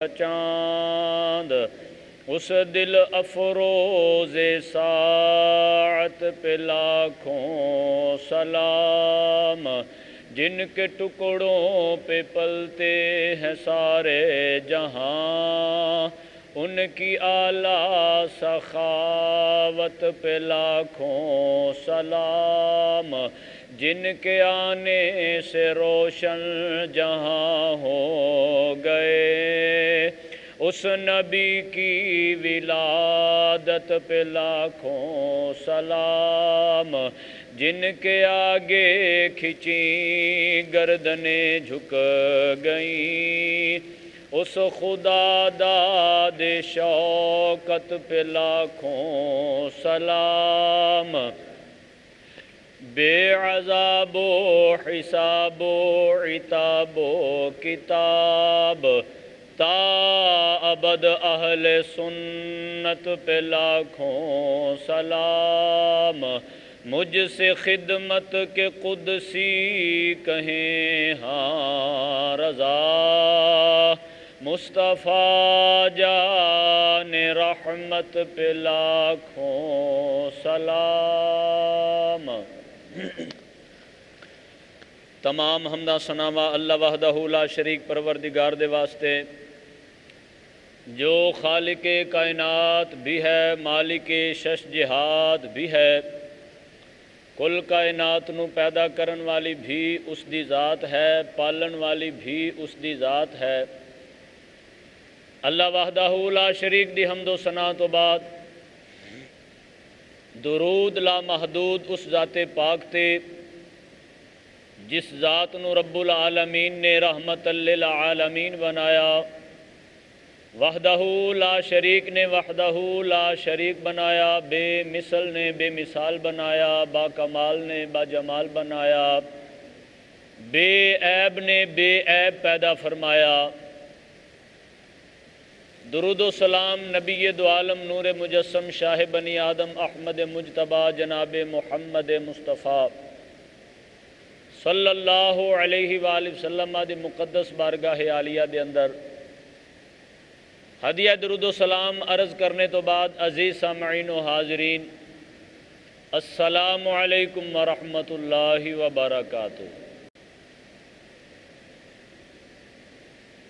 چاند اس دل افروز ساعت پہ لاکھوں سلام، جن کے ٹکڑوں پہ پلتے ہیں سارے جہاں، ان کی اعلیٰ سخاوت پہ لاکھوں سلام، جن کے آنے سے روشن جہاں ہو گئے، اس نبی کی ولادت پہ لاکھوں سلام، جن کے آگے کھچی گردنیں جھک گئیں، اس خدا داد شوکت پہ لاکھوں سلام، بے عذاب و حساب و عتاب و کتاب، تا ابد اہل سنت پہ لاکھوں سلام، مجھ سے خدمت کے قدسی کہیں ہاں رضا، مصطفیٰ جان رحمت پہ لاکھوں سلام۔ تمام حمدہ ثناء اللہ وحدہ لا شریک پروردگار دے واسطے، جو خالق کائنات بھی ہے، مالک شش جہاد بھی ہے، کل کائنات نو پیدا کرن والی بھی اس دی ذات ہے، پالن والی بھی اس دی ذات ہے۔ اللہ وحدہ لا شریک دی حمد و ثنا تو بعد درود لا محدود اس ذات پاک تے، جس ذات نو رب العالمین نے رحمت للعالمین بنایا، وحدہ لا شریک نے وحدہ لا شریک بنایا، بے مثل نے بے مثال بنایا، با کمال نے با جمال بنایا، بے عیب نے بے عیب پیدا فرمایا۔ درود و سلام نبی دو عالم نور مجسم شاہ بنی آدم احمد مجتبی جناب محمد مصطفیٰ صلی اللہ علیہ وآلہ وسلم دی مقدس بارگاہ عالیہ دے اندر ہدیہ درود و سلام عرض کرنے تو بعد عزیز سامعین و حاضرین، السلام علیکم ورحمۃ اللہ وبرکاتہ۔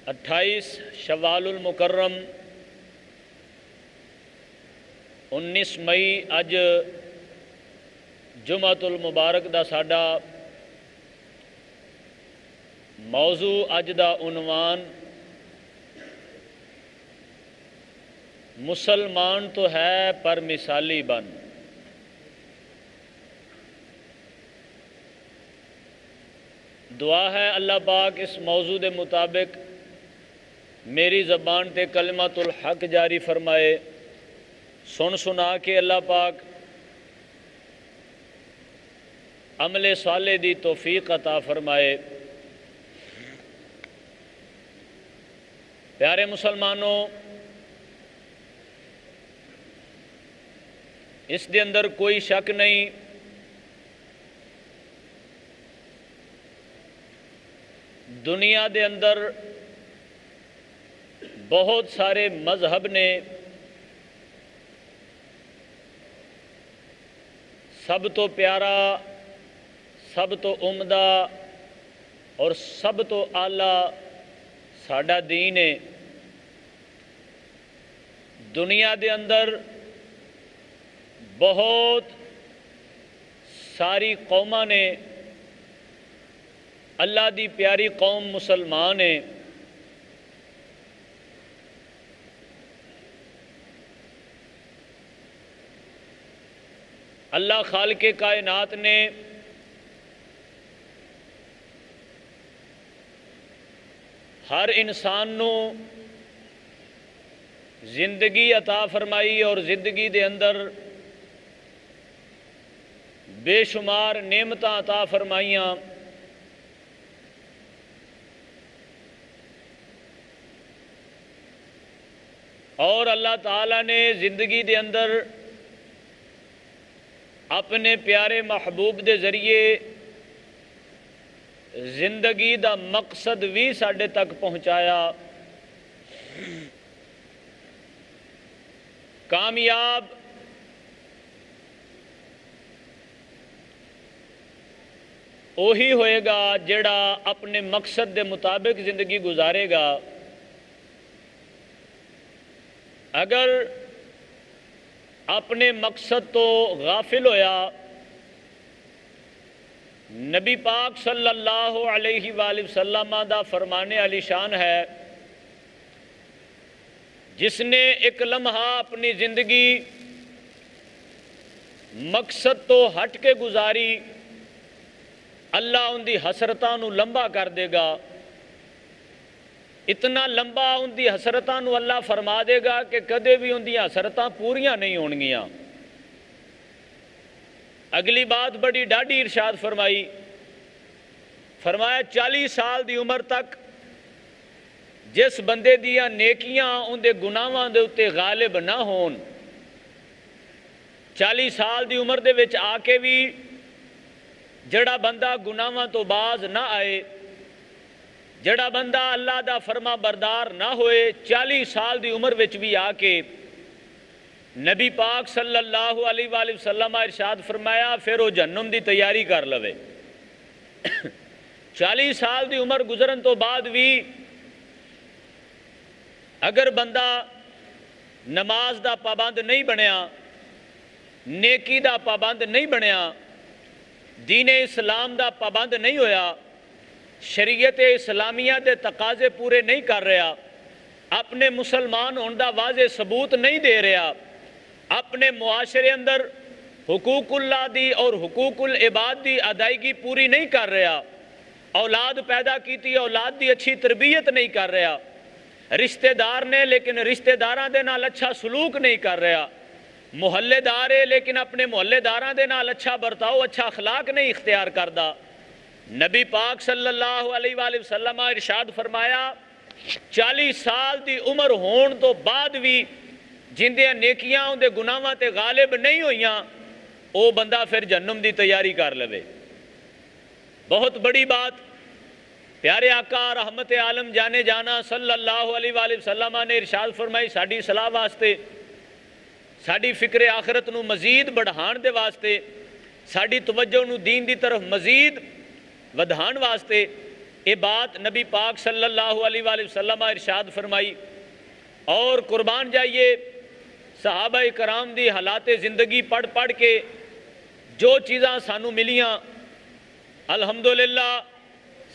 28 شوال المکرم 19 مئی اج جمعۃ المبارک دا ساڈا موضوع اج دا عنوان مسلمان تو ہے پر مثالی بن۔ دعا ہے اللہ پاک اس موضوع دے مطابق میری زبان تے کلمۃ الحق جاری فرمائے، سن سنا کے اللہ پاک عمل صالح دی توفیق عطا فرمائے۔ پیارے مسلمانوں، اس دے اندر کوئی شک نہیں دنیا دے اندر بہت سارے مذہب نے، سب تو پیارا، سب تو عمدہ اور سب تو اعلیٰ ساڈا دین ہے۔ دنیا دے اندر بہت ساری قوماں نے، اللہ دی پیاری قوم مسلمان ہے، اللہ خالق کائنات نے ہر انسان نو زندگی عطا فرمائی اور زندگی دے اندر بے شمار نعمتاں عطا فرمائیاں، اور اللہ تعالیٰ نے زندگی دے اندر اپنے پیارے محبوب دے ذریعے زندگی دا مقصد بھی ساڈے تک پہنچایا۔ کامیاب وہی ہوئے گا جڑا اپنے مقصد دے مطابق زندگی گزارے گا۔ اگر اپنے مقصد تو غافل ہویا، نبی پاک صلی اللہ علیہ وآلہ وسلم دا فرمان علی شان ہے، جس نے ایک لمحہ اپنی زندگی مقصد تو ہٹ کے گزاری، اللہ ان دی حسرتاں نو لمبا کر دے گا۔ اتنا لمبا ان دی حسرتاں نو اللہ فرما دے گا کہ کدے بھی ان دی حسرتاں پوریاں نہیں ہونگیاں۔ اگلی بات بڑی ڈاڈی ارشاد فرمائی، فرمایا 40 سال دی عمر تک جس بندے دیاں نیکیاں ان دے گناہاں دے اتے غالب نہ ہون، 40 سال دی عمر دے وچ آ کے بھی جڑا بندہ گناہاں تو باز نہ آئے، جڑا بندہ اللہ دا فرما بردار نہ ہوئے، 40 سال دی عمر وچ بھی آ کے نبی پاک صلی اللہ علیہ وآلہ وسلم ارشاد فرمایا پھر وہ جہنم دی تیاری کر لوے۔ 40 سال دی عمر گزرن تو بعد بھی اگر بندہ نماز دا پابند نہیں بنیا، نیکی دا پابند نہیں بنیا، دین اسلام دا پابند نہیں ہویا، شریعت اسلامیہ دے تقاضے پورے نہیں کر رہا، اپنے مسلمان ہون دا واضح ثبوت نہیں دے رہا، اپنے معاشرے اندر حقوق اللہ دی اور حقوق العباد دی ادائیگی پوری نہیں کر رہا، اولاد پیدا کیتی اولاد دی اچھی تربیت نہیں کر رہا، رشتہ دار نے لیکن رشتہ داراں دے نال اچھا سلوک نہیں کر رہا، محلے دار ہے لیکن اپنے محلے داراں دے نال اچھا برتاؤ اچھا اخلاق نہیں اختیار کردا، نبی پاک صلی اللہ علیہ وآلہ وسلم ارشاد فرمایا 40 سال دی عمر ہون تو بعد بھی جندیاں نیکیاں ان دے گناہاں تے غالب نہیں ہوئیاں، او بندہ پھر جہنم دی تیاری کر لوے۔ بہت بڑی بات پیارے آقا رحمت عالم جانے جانا صلی اللہ علیہ وآلہ وسلم نے ارشاد فرمائی ساڈی صلاح واسطے، ساڈی فکر آخرت نو مزید بڑھان دے واسطے، ساڈی توجہ نو دین دی طرف مزید ودھان واسطے، یہ بات نبی پاک صلی اللہ علیہ وآلہ وسلم ارشاد فرمائی۔ اور قربان جائیے صحابہ کرام دی حالات زندگی پڑھ کے جو چیزاں سانو ملیاں، الحمدللہ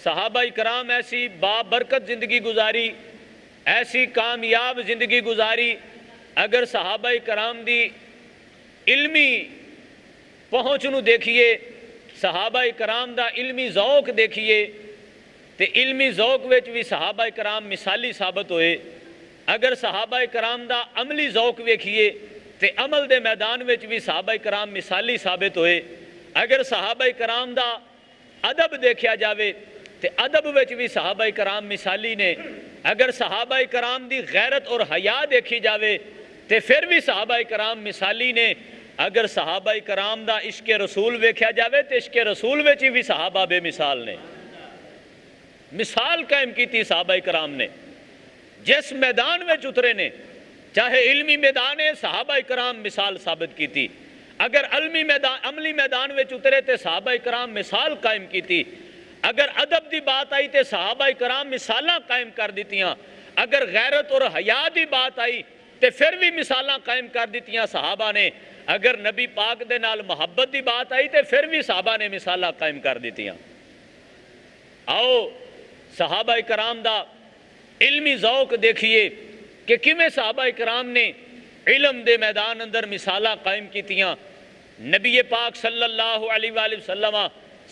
صحابہ کرام ایسی بابرکت زندگی گزاری، ایسی کامیاب زندگی گزاری۔ اگر صحابہ کرام دی علمی پہنچ نو دیکھیے، صحابہ کرام دا علمی ذوق دیکھیے تے علمی ذوق وچ بھی صحابہ کرام مثالی ثابت ہوئے۔ اگر صحابہ کرام دا عملی ذوق ویکھیے تے عمل دے میدان وچ بھی صحابہ کرام مثالی ثابت ہوئے۔ اگر صحابہ کرام دا ادب دیکھیا جاوے تے ادب وچ بھی صحابہ کرام مثالی نے۔ اگر صحابہ کرام دی غیرت اور حیا دیکھی جاوے تے پھر بھی صحابہ کرام مثالی نے۔ اگر صحابہ کرام دا عشق رسول ویکھیا جاوے تے عشق رسول وچ بھی صحابہ بے مثال نے، مثال قائم کی صحابہ کرام نے جس میدان میں اترے نے، چاہے علمی میدان ہے صحابہ کرام مثال ثابت کی تھی، اگر عملی میدان میں اترے تے صحابہ کرام مثال قائم کی تھی، اگر ادب دی بات آئی تے صحابہ کرام مثالاں قائم کر دیتیاں، اگر غیرت اور حیا دی بات آئی تے پھر بھی مثالاں قائم کر دیتیاں صحابہ نے، اگر نبی پاک دے نال محبت دی بات آئی تے پھر بھی صحابہ نے مثالاں قائم کر دیتیاں۔ آؤ صحابہ کرام دا علمی ذوق دیکھیے کہ کیویں صحابہ کرام نے علم دے میدان اندر مثالاں قائم کیتیاں۔ نبی پاک صلی اللہ علیہ وآلہ وسلم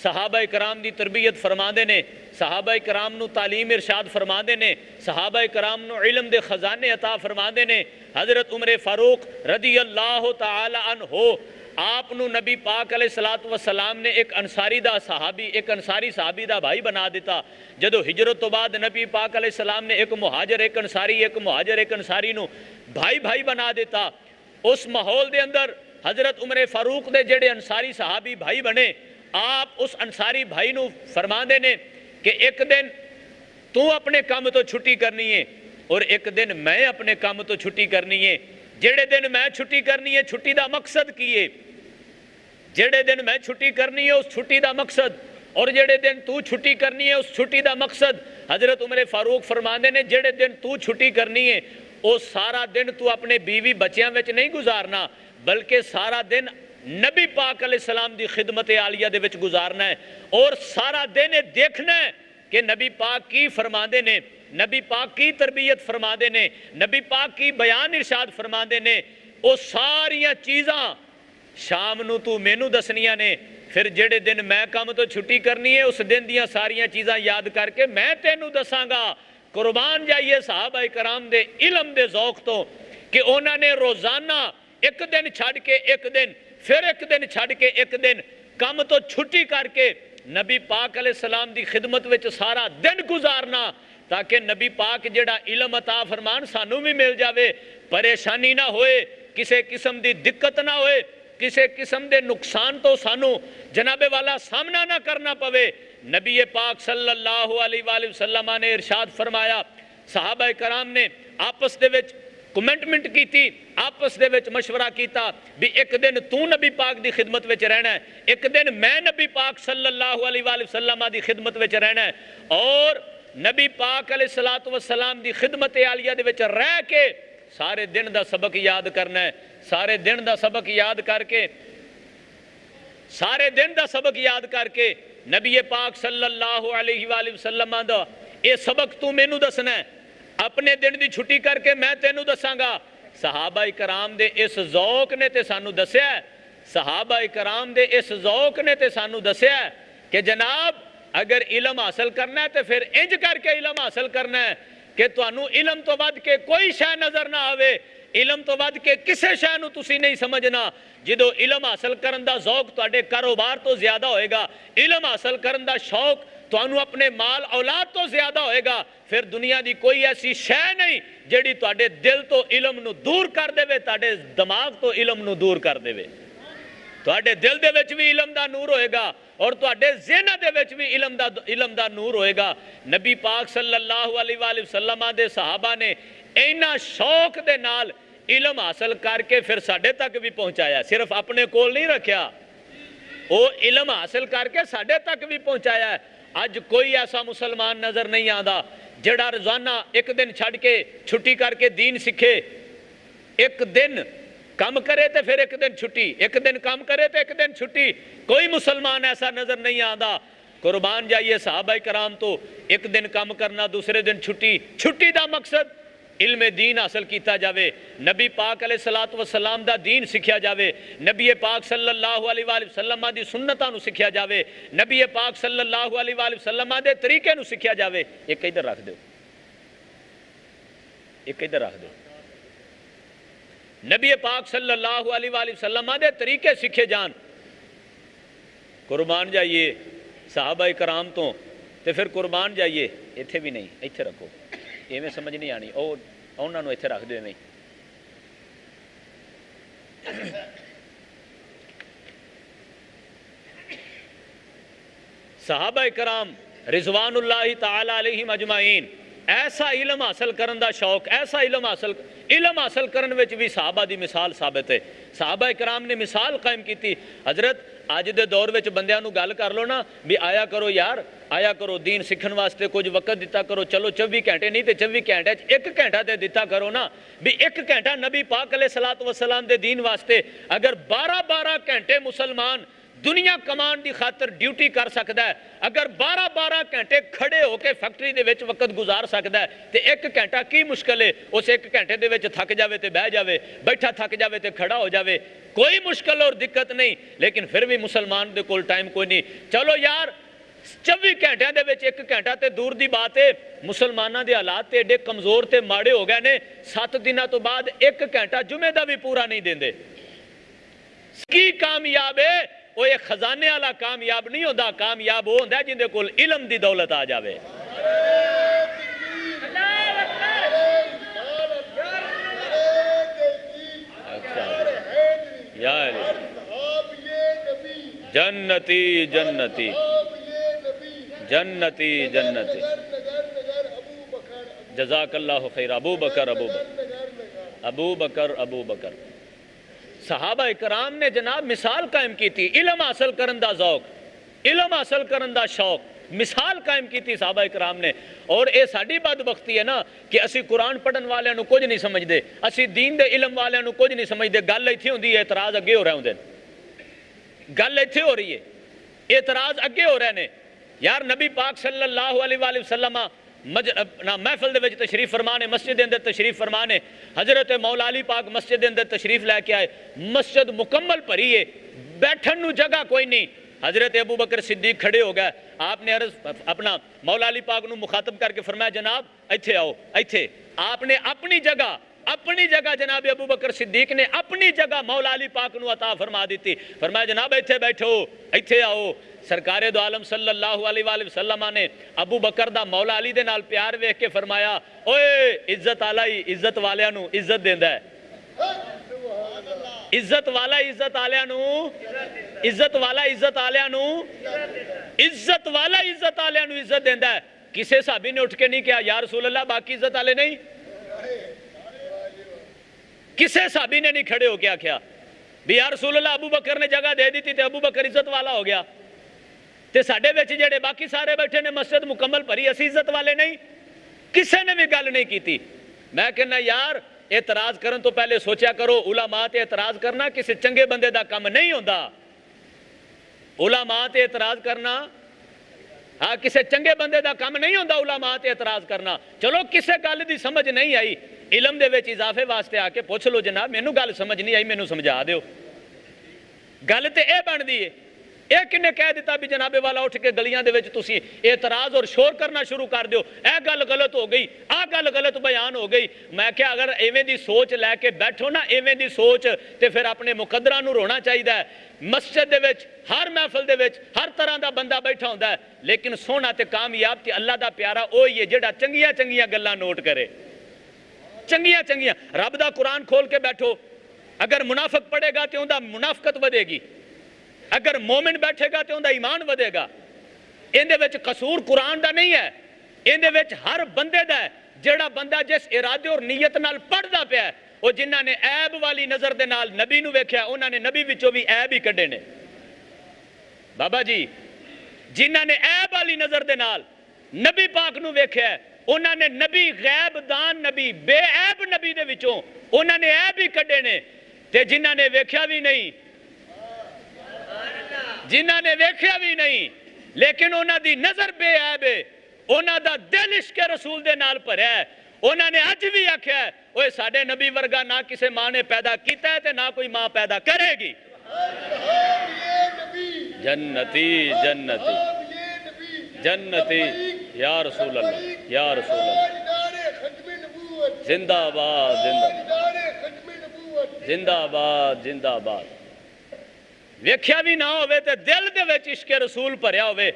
صحابہ کرام دی تربیت فرماندے نے، صحابہ کرام نو تعلیم ارشاد فرماندے نے، صحابہ کرام نو علم دے خزانے عطا فرماندے نے۔ حضرت عمر فاروق رضی اللہ تعالی عنہ آپ نو نبی پاک علیہ السلام نے ایک انصاری صحابی دا بھائی بنا دیتا۔ جدو ہجرت تو بعد نبی پاک علیہ السلام نے ایک مہاجر ایک انصاری نو بھائی بنا دیتا۔ اس ماحول دے اندر حضرت عمر فاروق دے جڑے انصاری صحابی بھائی بنے، آپ اس انصاری بھائی نو فرماندے نے کہ ایک دن تو اپنے کام تو چھٹی کرنی ہے اور ایک دن میں اپنے کام تو چھٹی کرنی ہے، جڑے دن میں چھٹی کرنی ہے چھٹی دا مقصد کی ہے، جڑے دن میں چھٹی کرنی ہے اس چھٹی دا مقصد، اور جڑے دن تو چھٹی کرنی ہے اس چھٹی دا مقصد۔ حضرت عمر فاروق فرماندے نے جڑے دن تو چھٹی کرنی ہے وہ سارا دن تو اپنے بیوی بچیاں وچ نہیں گزارنا، بلکہ سارا دن نبی پاک علیہ السلام دی خدمت عالیہ دے وچ گزارنا ہے، اور سارا دن دیکھنا ہے کہ نبی پاک کی فرماندے نے، نبی پاک کی تربیت فرماندے نے، نبی پاک کی بیان ارشاد فرماندے نے، وہ ساریاں چیزاں شام نو تو مینو دسنیاں نے، پھر جڑے دن میں کام تو چھٹی کرنی ہے اس دن دیاں ساریاں چیزاں یاد کر کے میں تینوں دساں گا۔ قربان جائیے صحابہ کرام دے علم دے ذوق تو کہ انہوں نے روزانہ ایک دن چھڑ کے ایک دن، پھر ایک دن چھڑ کے ایک دن کم تو چھٹی کر کے نبی پاک علیہ السلام دی خدمت وچ سارا دن گزارنا، تاکہ نبی پاک جڑا علم عطا فرمان سانو بھی مل جاوے، پریشانی نہ ہوئے، کسے قسم دی دقت نہ ہوئے، کسے قسم دے نقصان تو سانو جناب والا سامنا نہ کرنا پوے۔ نبی پاک صلی اللہ علیہ وآلہ وسلم نے ارشاد فرمایا، صحابہ کرام نے آپس دے وچ کمنٹمنٹ کی تھی، آپس دے وچ مشورہ کیتا بھی ایک دن تو نبی پاک دی خدمت وچ رہنا ہے، ایک دن میں نبی پاک صلی اللہ علیہ وآلہ وسلم دی خدمت وچ رہنا ہے، اور نبی پاک علیہ السلام دی خدمت عالیہ دے وچ رہ کے سارے دن دا سبق یاد کرنا ہے۔ سارے دن دا سبق یاد کر کے سارے دن دا سبق یاد کر کے نبی پاک صلی اللہ علیہ وآلہ وسلم دا اے سبق تو مینو دسنا ہے، اپنے دن دی چھٹی کر کے میں تینوں دساں گا۔ صحابہ کرام دے اس ذوق نے تے سانو دسیا ہے، صحابہ کرام دے اس ذوق نے تے سانو دسیا ہے کہ جناب اگر علم حاصل کرنا ہے تو پھر انج کر کے علم حاصل کرنا ہے کہ تانوں علم تو ود کے کوئی شے نظر نہ آوے، علم تو ود کے کسے شے نو تسی نہیں سمجھنا۔ جدو علم حاصل کرن دا ذوق تواڈے کاروبار تو زیادہ ہوئے گا، علم حاصل کرن دا شوق تانوں اپنے مال اولاد تو زیادہ ہوئے گا، پھر دنیا دی کوئی ایسی شے نہیں جڑی تواڈے دل تو علم نو دور کر دے، تواڈے دماغ تو علم نو دور کر دے۔ تواڈے دل دے وچ بھی علم دا نور ہوئے گا اور تواڈے ذہن دے وچ بھی علم دا نور ہوئے گا۔ نبی پاک صلی اللہ علیہ وآلہ وسلم دے صحابہ نے اینا شوق دے نال علم حاصل کر کے پھر ساڈے تک بھی پہنچایا، صرف اپنے کول نہیں رکھیا، وہ علم حاصل کر کے ساڈے تک بھی پہنچایا ہے۔ اج کوئی ایسا مسلمان نظر نہیں آندا جڑا روزانہ ایک دن چھڑ کے چھٹی کر کے دین سکھے، ایک دن کام کرے تے پھر ایک دن چھٹی، ایک دن کام کرے تے ایک دن چھٹی، کوئی مسلمان ایسا نظر نہیں آندا۔ قربان جائیے صحابہ کرام تو ایک دن کام کرنا دوسرے دن چھٹی، چھٹی دا مقصد علم دین حاصل کیتا جاوے، نبی پاک علیہ السلام دا دین سکھیا جاوے، نبی پاک صلی اللہ علیہ وآلہ وسلم دی سنتاں نو سکھیا جاوے، نبی پاک صلی اللہ علیہ وآلہ وسلم دے طریقے نو سکھیا جاوے۔ ایک ادھر رکھ دو، ایک ادھر رکھ دو، نبی پاک صلی اللہ علیہ وآلہ وسلم دے طریقے سکھے جان۔ قربان جائیے صحابہ کرام تو تے پھر قربان جائیے ایتھے بھی نہیں، ایتھے رکھو، ایویں سمجھ نہیں آنی، انہاں نو ایتھے رکھ دو ایویں۔ صحابہ کرام رضوان اللہ تعالی علیہم اجمعین ایسا علم حاصل کرن دا شوق، ایسا علم حاصل کرن وچ بھی صحابہ دی مثال ثابت ہے۔ صحابہ کرام نے مثال قائم کی تھی۔ حضرت آج دے دور وچ بندیاں نو گل کر لو نا بھی آیا کرو یار، آیا کرو دین سکھن واسطے کچھ وقت دیتا کرو، چلو 24 گھنٹے نہیں تے 24 گھنٹے ایک گھنٹہ تے دیتا کرو نا، بھی ایک گھنٹہ نبی پاک علیہ السلام دے دین واسطے اگر 12 گھنٹے مسلمان دنیا کمان دی خاطر ڈیوٹی کر سکتا ہے، اگر 12 گھنٹے کھڑے ہو کے فیکٹری دے وچ وقت گزار سکتا ہے تے ایک گھنٹہ کی مشکل ہے اس ایک گھنٹے دے وچ تھک جاوے تے بہ جاوے، بیٹھا تھک جاوے تے کھڑا ہو جاوے، کوئی مشکل اور دقت نہیں، لیکن پھر بھی مسلمان دے کول ٹائم کوئی نہیں۔ چلو یار 24 گھنٹے دے وچ ایک گھنٹہ تے دور دی بات ہے، مسلماناں دے حالات تے ایڈے کمزور تے ماڑے ہو گئے نے، 7 دنوں تو بعد ایک گھنٹہ جمعے دا بھی پورا نہیں دیندے۔ کی کامیاب ہے وہ ایک خزانے والا کامیاب نہیں ہوتا، کامیاب وہ ہوتا ہے جن دے کول علم دی دولت آ جاوے۔ جنتی جنتی جنتی جنتی جزاک اللہ خیر ابو بکر ابو بکر ابو بکر. صحابہ اکرام نے جناب مثال قائم کی تھی, علم حاصل کرن دا ذوق, علم حاصل کرن دا شوق, مثال قائم کی تھی صحابہ اکرام نے. اور اے ساڈی بدبختی ہے نا کہ اسی قرآن پڑھن والے نو کچھ نہیں سمجھدے, اسی دین دے علم والے نو کچھ نہیں سمجھدے. گل ایتھے ہوندی ہے, اعتراض اگے ہو رہے ہوندے, گل ایتھے ہو رہی ہے, اعتراض اگے ہو رہے نے. یار نبی پاک صلی اللہ علیہ وآلہ وسلم محفل دے وچ تشریف فرمانے, مسجد دے اندر تشریف فرمانے, حضرت مولا علی پاک مسجد دے اندر تشریف لے کے آئے, مسجد مکمل بھری ہے, بیٹھن نو جگہ کوئی نہیں. حضرت ابو بکر صدیق کھڑے ہو گئے, آپ نے عرض اپنا مولا علی پاک نو مخاطب کر کے فرمایا جناب ایتھے آؤ, ایتھے. آپ نے اپنی جگہ جناب ابو بکر صدیق نے اپنی جگہ مولا علی پاک نو عطا فرما دیتی. فرمایا جناب ایتھے بیٹھو, ایتھے آؤ. سرکار دو عالم صلی اللہ علیہ وآلہ وسلم نے ابو بکر دا مولا علی دے نال پیار ویکھ کے فرمایا اوئے عزت آلائی عزت والیاں نو عزت دیندا ہے, عزت والا عزت آلیاں نو, عزت والا عزت آلیاں نو, عزت والا عزت آلیاں نو عزت دیندا ہے. کسے صحابی نے اٹھ کے نہیں کہا یا رسول اللہ باقی عزت آلے نہیں, کسے صحابی نے نہیں کھڑے ہو کے آکھیا بھی یا رسول اللہ ابو بکر نے جگہ دے دی تھی تے ابو بکر عزت والا ہو گیا, تے ساڈے وچ جڑے باقی سارے بیٹھے نے مسجد مکمل بھری اسی عزت والے نہیں. کسے نے بھی گل نہیں کیتی. میں کہنا یار اعتراض کرن تو پہلے سوچیا کرو, علماء تے اعتراض کرنا کسی چنگے بندے دا کم نہیں ہوندا. علماء تے اعتراض کرنا ہاں کسی چنگے بندے دا کم نہیں ہوندا, علماء تے اعتراض کرنا. چلو کسے گل دی سمجھ نہیں آئی, علم دے وچ اضافے واسطے آ کے پوچھ لو جناب مینوں گل سمجھ نہیں آئی مینوں سمجھا دیو. گل تے اے بندی ہے, ایک نے کہہ دیتا بھی جناب والا اٹھ کے گلیاں دے وچ تسی اعتراض اور شور کرنا شروع کر دیو, اے گل غلط ہو گئی, آ گل غلط بیان ہو گئی. میں کہ اگر ایویں دی سوچ لے کے بیٹھو نا, ایویں دی سوچ, تے پھر اپنے مقدراں نو رونا چاہیدا ہے. مسجد دے وچ ہر محفل دے وچ ہر طرح دا بندہ بیٹھا ہوندا ہے, لیکن سونا تے کامیاب تے اللہ دا پیارا اوہی ہے جڑا چنگیاں چنگیاں گلاں نوٹ کرے, چنگیاں چنگیاں. رب دا قرآن کھول کے بیٹھو, اگر منافق پڑھے گا تے اوندا منافقت ودے گی, اگر مومن بیٹھے گا تو اندہ ایمان ودے گا. اندے وچ قصور قرآن دا نہیں ہے, اندے وچ ہر بندے دا ہے. جیڑا بندہ جس ارادے اور نیت نال پڑھ دا پیا ہے, وہ جنہاں نے عیب والی نظر دے نال نبی نو ویکھیا انہاں نے نبی وچوں بھی عیب ہی کڈے نے. بابا جی جنہاں نے عیب والی نظر دے نال نبی پاک نو ویکھیا ہے, انہاں نے نبی غیب دان نبی بے عیب نبی دے وچوں انہاں نے عیب ہی کڈے نے. تے جنہاں نے ویکھیا بھی نہیں, جنہاں نے ویکھیا بھی نہیں لیکن انہاں دی نظر بے عیب ہے, انہاں دا دل عشق رسول دے نال بھریا ہے. انہاں نے اج بھی آکھیا ہے اوے ساڈے نبی ورگا نہ کسے ماں نے پیدا کیتا ہے تے نہ کوئی ماں پیدا کرے گی. جنتی جنتی جنتی یا رسول اللہ یا رسول اللہ, زندہ آباد زندہ آباد زندہ آباد. ویکھیا بھی نہ ہوئے تے دل دے وچ عشق رسول بھریا ہوئے.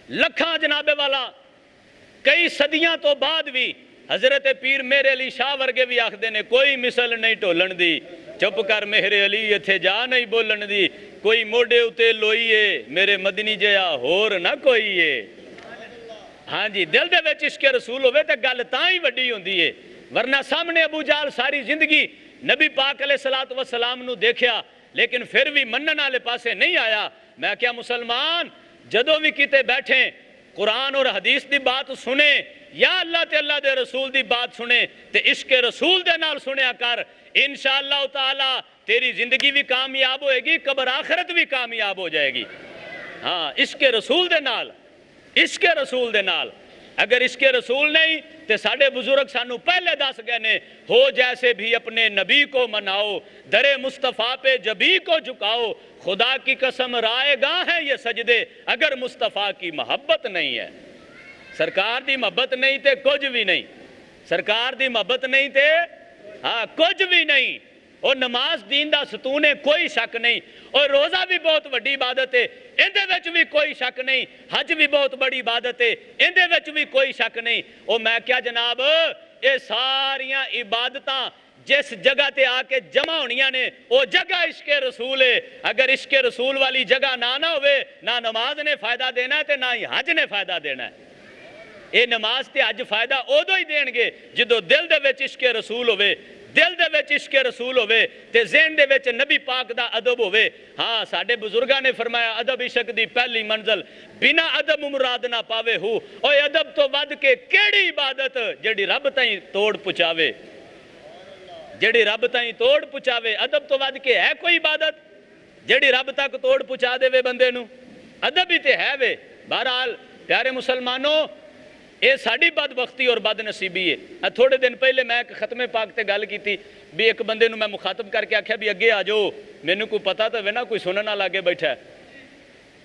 لکھاں جناب والا کئی صدیاں تو بعد بھی حضرت پیر میرے علی شاہ ورگے بھی آکھدے نے کوئی مثل نہیں ٹولن دی, چپ کر میرے علی ایتھے جا نہیں بولن دی, کوئی موڈے اتے لوئیے میرے مدنی جیا ہور نہ کوئی ہے. ہاں جی دل دے وچ عشق رسول ہوئے تے گل تاں ہی وڈی ہوندی ہے. ورنہ سامنے ابو جہل ساری زندگی نبی پاک علیہ الصلوۃ والسلام نو دیکھیا لیکن پھر بھی منن والے پاسے نہیں آیا. میں کیا مسلمان جدوں بھی کتے بیٹھیں قرآن اور حدیث دی بات سنیں یا اللہ تے اللہ دے رسول دی بات سنیں تے عشق رسول دے نال سنیا کر, انشاءاللہ تعالی تیری زندگی بھی کامیاب ہوئے گی, قبر آخرت بھی کامیاب ہو جائے گی. ہاں عشق رسول دے نال, عشق رسول دے نال. اگر عشق رسول نہیں تے ساڑھے بزرگ سانو پہلے دس گئے نے, ہو جیسے بھی اپنے نبی کو مناؤ, در مصطفیٰ پہ جبی کو جھکاؤ, خدا کی قسم رائے گاہ ہے یہ سجدے اگر مصطفیٰ کی محبت نہیں ہے. سرکار دی محبت نہیں تے کچھ بھی نہیں, سرکار دی محبت نہیں تے ہاں کچھ بھی نہیں. اور نماز دین دا ستون ہے کوئی شک نہیں, اور روزہ بھی بہت بڑی عبادت ہے اندے وچ بھی کوئی شک نہیں, حج بھی بہت بڑی عبادت ہے اندے وچ بھی کوئی شک نہیں. اور میں کیا جناب یہ ساریاں عبادتاں جس جگہ تے آ کے جمع ہونیاں نے وہ جگہ عشق رسول ہے. اگر عشق رسول والی جگہ نہ ہوئے نہ نماز نے فائدہ دینا ہے تے نہ ہی حج نے فائدہ دینا ہے. یہ نماز تے اج فائدہ ادو ہی دین گے جدو دل دے وچ عشق رسول ہوئے، دل دے وچ عشق رسول ہوئے تے ذہن دے وچ نبی پاک دا ادب ہوئے۔ ہاں ساڈے بزرگاں نے فرمایا ادب عشق دی پہلی منزل، بنا ادب مراد نہ پاوے ہو۔ اوے ادب تو ود کے کیڑی عبادت جڑی رب تائیں توڑ پچاوے، جڑی رب تائیں توڑ پچاوے۔ ادب تو ود کے ہے کوئی عبادت جڑی رب تک توڑ پچا دے وے بندے نو؟ ادب ہی تے ہے وے۔ بہرحال پیارے مسلمانوں، اے ساڑی بدبختی اور بد نصیبی ہے۔ تھوڑے دن پہلے میں ایک ختم پاک تے گل کیتی بھی ایک بندے نو میں مخاطب کر کے آکھیا بھی اگے آ جاؤ، مینوں کوئی پتہ تو نا کوئی سننا لاگے بیٹھا ہے۔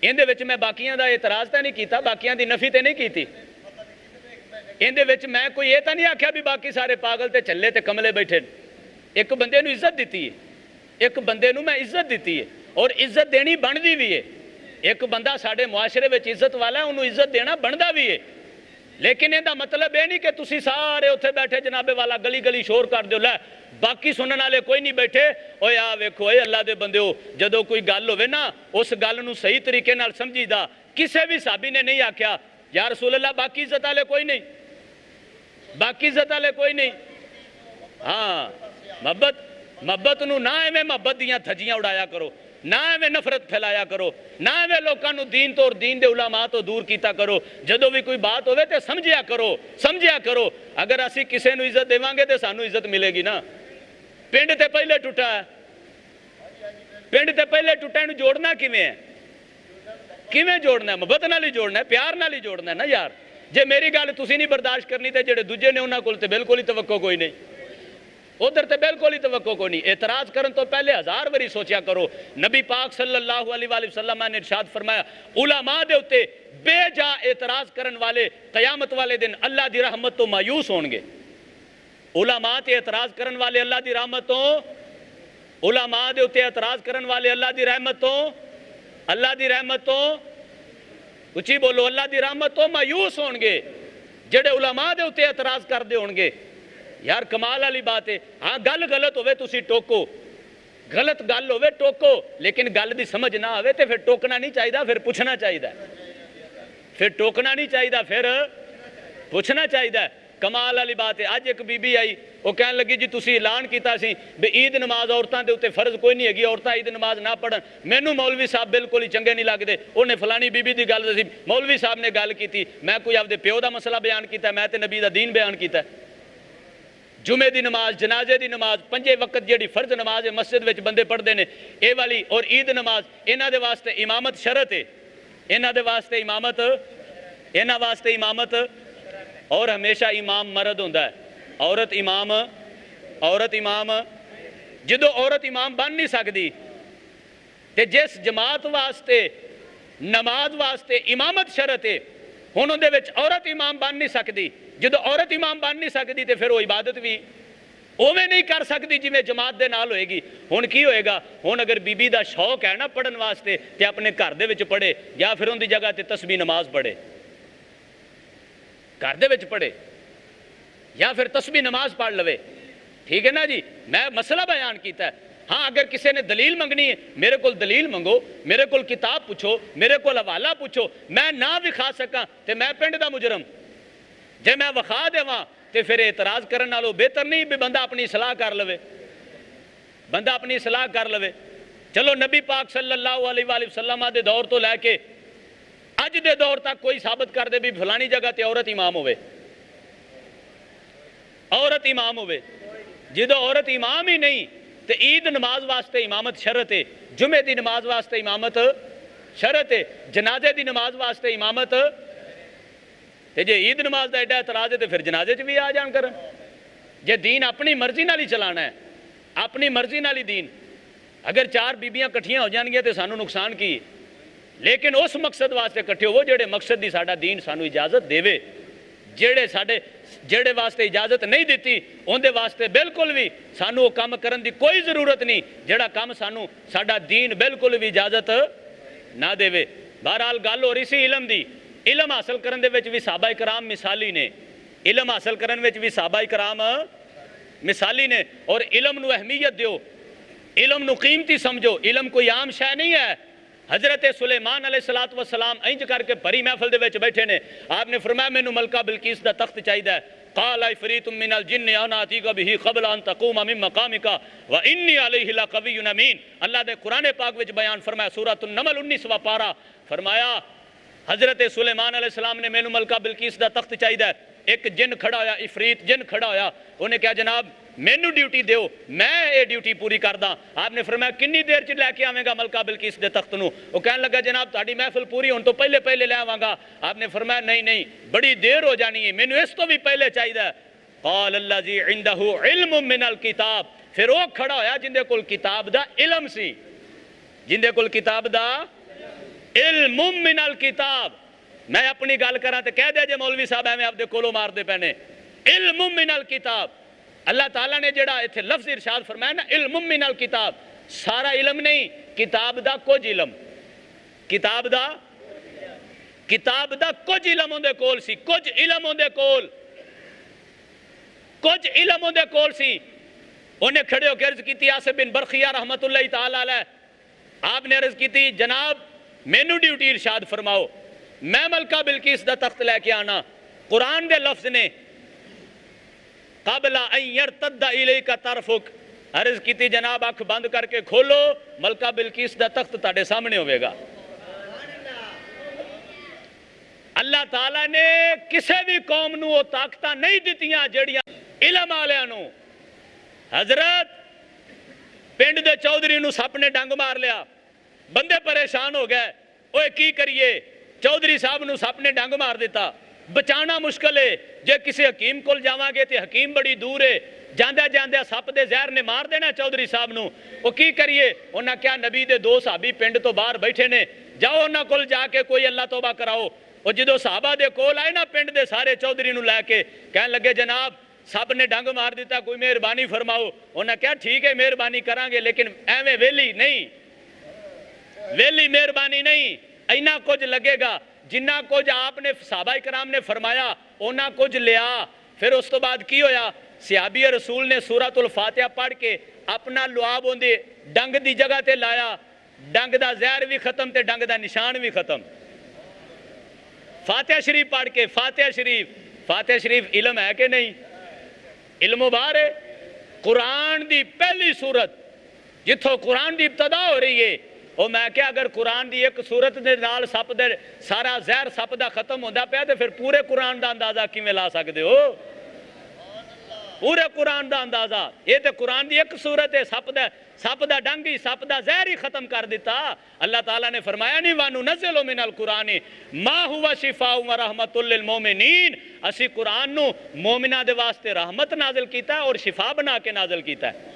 اندے وچ میں باقیاں دا اعتراض تے نہیں کیتا، باقیاں دی نفی تے نہیں کیتی۔ اندے وچ میں کوئی یہ تو نہیں آکھیا بھی باقی سارے پاگل تے چلے تے کملے بیٹھے۔ ایک بندے نو عزت دیتی ہے، ایک بندے نو میں عزت دیتی ہے اور عزت دینی بندی بھی ہے۔ ایک بندہ ساڑے معاشرے وچ عزت والا ہے، انہوں عزت دینا بندہ بھی ہے، لیکن یہ مطلب یہ نہیں کہ تسی سارے اتنے بیٹھے جناب والا گلی گلی شور کر دیو، لے باقی سننے والے کوئی نہیں بیٹھے۔ اوے آ ویکھو اے اللہ دے بندیو، جدو کوئی گل ہوئے نا اس گل نو صحیح طریقے نال سمجھی دا۔ کسے بھی صحابی نے نہیں آکھیا یا رسول اللہ باقی عزت والے کوئی نہیں، باقی عزت والے کوئی نہیں۔ ہاں محبت نو نہ ایویں محبت دیاں تھجیاں اڑایا کرو، نہ ایویں نفرت پھیلایا کرو، نہ ایویں لوکاں نو دین تو اور دین دے علماء تو دور کیتا کرو۔ جدو بھی کوئی بات ہوئے تے سمجھیا کرو۔ اگر اسی کسے نو عزت دیواں گے تے سانو عزت ملے گی نا۔ پنڈ تے پہلے ٹوٹا ہے، پنڈ تے پہلے ٹوٹا نو جوڑنا کیویں ہے؟ کیویں جوڑنا ہے؟ محبت نال ہی جوڑنا ہے، پیار نال ہی جوڑنا ہے نا یار۔ جے میری گل تسی نہیں برداشت کرنی تے جڑے دوجے نے انہاں کول تے بالکل ہی توقع کوئی نہیں، ادھر تے بالکل ہی توقع کوئی نہیں۔ اعتراض کرن تو پہلے 1000 باری سوچیا کرو۔ نبی پاک صلی اللہ علیہ وآلہ وسلم نے ارشاد فرمایا علماء دے اتے بے جا اعتراض کرن والے قیامت والے دن اللہ دی رحمت تو مایوس ہون گے۔ علماء تے اعتراض کرن والے اللہ دی رحمت تو، علماء دے اتے اعتراض کرن والے اللہ دی رحمت تو، اللہ دی رحمت تو، اچھی بولو، اللہ دی رحمت تو مایوس ہون گے جڑے علماء دے اتے اعتراض کر دے ہون گے۔ یار کمال والی بات ہے۔ ہاں گل غلط ہوئے تسی ٹوکو، غلط گل ہوئے ٹوکو، لیکن گل دی سمجھ نہ آوے تے پھر ٹوکنا نہیں چاہیے، پھر پوچھنا چاہیے، پھر ٹوکنا نہیں چاہیے، پھر پوچھنا چاہیے۔ کمال والی بات ہے۔ اج ایک بی بی آئی، وہ کہنے لگی جی تسی اعلان کیتا سی بھی عید نماز عورتاں دے اوتے فرض کوئی نہیں ہے، عورتاں عید نماز نہ پڑھن، مینوں مولوی صاحب بالکل ہی چنگے نہیں لگدے، انہیں فلانی بی بی دی گل دسی، مولوی صاحب نے گل کیتی، میں کوئی اپنے پیو دا مسئلہ بیان کیتا، میں تے نبی دا دین بیان کیتا ہے۔ جمعے دی نماز، جنازے دی نماز، 5 وقت جیڑی فرض نماز ہے مسجد وچ بندے پڑھدے نے، اے والی اور عید نماز، انہاں دے واسطے امامت شرط ہے، انہاں دے واسطے امامت، انہاں واسطے امامت، اور ہمیشہ امام مرد ہوندا ہے، عورت امام جدو عورت امام بن نہیں سکتی تے جس جماعت واسطے نماز واسطے امامت شرط ہے، ہن اندے وچ عورت امام بن نہیں سکتی، جدو عورت امام بن نہیں سکتی تے پھر وہ عبادت بھی اوویں نہیں کر سکتی جویں جماعت دے نال ہوئے گی۔ ہن کی ہوئے گا؟ ہن اگر بی بی دا شوق ہے نا پڑھن واسطے تے اپنے گھر دے وچ پڑھے، یا پھر ان دی جگہ تے تسبیح نماز پڑھے، گھر دے وچ پڑھے، یا پھر تسبیح نماز پڑھ لوے، ٹھیک ہے نا جی۔ میں مسئلہ بیان کیتا ہے۔ ہاں اگر کسی نے دلیل منگنی ہے میرے کول دلیل منگو، میرے کول کتاب پوچھو، میرے کول حوالہ پوچھو، میں نہ وکھا سکاں تے میں پنڈ دا مجرم، جے میں وکھا دیواں تے پھر اعتراض کرن نالوں بہتر نہیں بھی بندہ اپنی اصلاح کر لوے، بندہ اپنی اصلاح کر لوے۔ چلو نبی پاک صلی اللہ علیہ وآلہ وسلم دے دور تو لے کے اج دے دور تک کوئی ثابت کر دے بھی فلانی جگہ تے عورت امام ہوئے، عورت امام ہوئے، جدو عورت امام ہی نہیں تے عید نماز واسطے امامت شرط ہے، جمعے دی نماز واسطے امامت شرط ہے، جنازے دی نماز واسطے امامت، تے جے عید نماز دا ایڈا اعتراض ہے تے پھر جنازے چ بھی آ جان کرن۔ جے دین اپنی مرضی نال ہی چلانا ہے، اپنی مرضی نال ہی دین، اگر 4 بیبیاں کٹھیاں ہو جان گیا تے سانو نقصان کی، لیکن اس مقصد واسطے کٹھے ہو جڑے مقصد دی ساڈا دین سانو اجازت دیوے، جڑے واسطے اجازت نہیں دیتی اندے واسطے بالکل بھی سانو کام کرن دی کوئی ضرورت نہیں، جڑا کام سانو ساڈا دین بالکل بھی اجازت نہ دے۔ بہرحال گل ہو رہی سی علم دی، علم حاصل کرن دے وچ بھی صحابہ کرام مثالی نے، علم حاصل کرن وچ بھی صحابہ کرام مثالی نے، اور علم نو اہمیت دیو، علم نو قیمتی سمجھو، علم کوئی عام شے نہیں ہے۔ حضرت سلیمان علیہ الصلوۃ والسلام انج کر کے بھری محفل دے وچ بیٹھے نے. آپ نے فرمایا مینوں ملکہ بلقیس دا تخت چاہیدا ہے. قال عفریت من الجن انا اتیک به قبل ان تقوم من مقامک وانی علیہ لقوی امین. اللہ دے قرآن پاک وچ بیان فرمایا سورۃ النمل 19واں پارہ, فرمایا حضرت سلیمان علیہ السلام نے مینوں ملکہ بلقیس دا تخت چاہیدا ہے. ایک جن کھڑا ہویا, عفریت جن کھڑا ہویا, انہیں کہا جناب مینوں ڈیوٹی دیو, میں یہ ڈیوٹی پوری کردا. آپ نے فرمایا کنی دیر چ لے کے آویں گا ملکہ بلقیس دے تخت نو؟ وہ کہنے لگا جناب تہاڈی محفل پوری ہون تو پہلے پہلے لے آواں گا. آپ نے فرمایا نہیں نہیں بڑی دیر ہو جانی ہے, مینوں اس تو بھی پہلے چاہیدا ہے. قال الذی عنده علم من الکتاب, پھر وہ کھڑا ہویا جندے کول کتاب دا علم سی, جندے کول کتاب دا علم من الکتاب. میں اپنی گل کراں تے کہہ دے جے مولوی صاحب ایویں آپ دے کولوں مار دے پینے. علم من الکتاب, اللہ تعالیٰ نے جڑا ایتھے لفظ ارشاد فرمایا نا علم من الکتاب, سارا علم نہیں, کتاب دا کچھ علم, کتاب دا کچھ علم ہوندے کول سی, کچھ علم ہوندے کول, کچھ علم ہوندے کول سی. انہیں کھڑے ہو کے عرض کیتی آصف بن برخیہ رحمت اللہ تعالی علیہ, آپ نے عرض کیتی جناب مینوں ڈیوٹی ارشاد فرماؤ, میں ملکہ بلقیس دا تخت لے کے آنا. قرآن دے لفظ نے قبل ان یرتد الیک طرفک, عرض کیتی جناب آنکھ بند کر کے کھولو, ملکہ بلقیس دا تخت تاڑے سامنے ہوئے گا. اللہ تعالیٰ نے کسے بھی قوم نو وہ طاقتاں نہیں دیتیاں جڑیاں علم آلیاں نو. حضرت پنڈ دے چودھری نو سپ نے ڈنگ مار لیا, بندے پریشان ہو گئے, اوے کی کریے, چودھری صاحب نو سپ نے ڈنگ مار دیتا, بچانا مشکل ہے. جے کسی حکیم کول جاواں گے تے حکیم بڑی دور ہے, جاندے جاندے سپ دے زہر نے مار دینا چودھری صاحب نو. وہ کی کریے, انہاں کیا نبی دے دو صحابی پنڈ تو باہر بیٹھے نے, جاؤ انہاں کول جا کے کوئی اللہ توبہ کراؤ. وہ جدو صحابہ دے کول آئے نا پنڈ دے سارے چودھری نو لے کے, کہنے لگے جناب سپ نے ڈنگ مار دیتا, کوئی مہربانی فرماؤ. انہاں کیا ٹھیک ہے مہربانی کران گے, لیکن ایویں ویلی نہیں, ویلی مہربانی نہیں, اینا کچھ لگے گا جنہ کچھ آپ نے صحابہ کرام نے فرمایا اونا کچھ لیا. پھر اس تو بعد کی ہویا, صحابی رسول نے سورۃ الفاتحہ پڑھ کے اپنا لعاب ہوندے ڈنگ دی جگہ تے لایا, ڈنگ دا زہر بھی ختم تے ڈنگ دا نشان بھی ختم. فاتحہ شریف پڑھ کے, فاتحہ شریف علم ہے کہ نہیں؟ علم و بار ہے. قرآن دی پہلی سورت جتھوں قرآن دی ابتدا ہو رہی ہے, وہ میں کہ اگر قرآن دی ایک سورت دے نال سپ دے سارا زہر سپ دا ختم ہوندا پیا تے پھر پورے قرآن دا اندازہ کیویں لا سکدے ہو؟ پورے قرآن دا اندازہ, یہ تے قرآن دی ایک سورت ہے, سپ دا ڈنگ ہی سپ دا زہر ہی ختم کر دیتا. اللہ تعالیٰ نے فرمایا نہیں وَنُنَزِّلُ مِنَ الْقُرْآنِ مَا هُوَ شِفَاءٌ وَرَحْمَةٌ لِّلْمُؤْمِنِينَ. اسی قرآن نو مومنہ دے واسطے رحمت نازل کیتا ہے اور شفا بنا کے نازل کیتا ہے.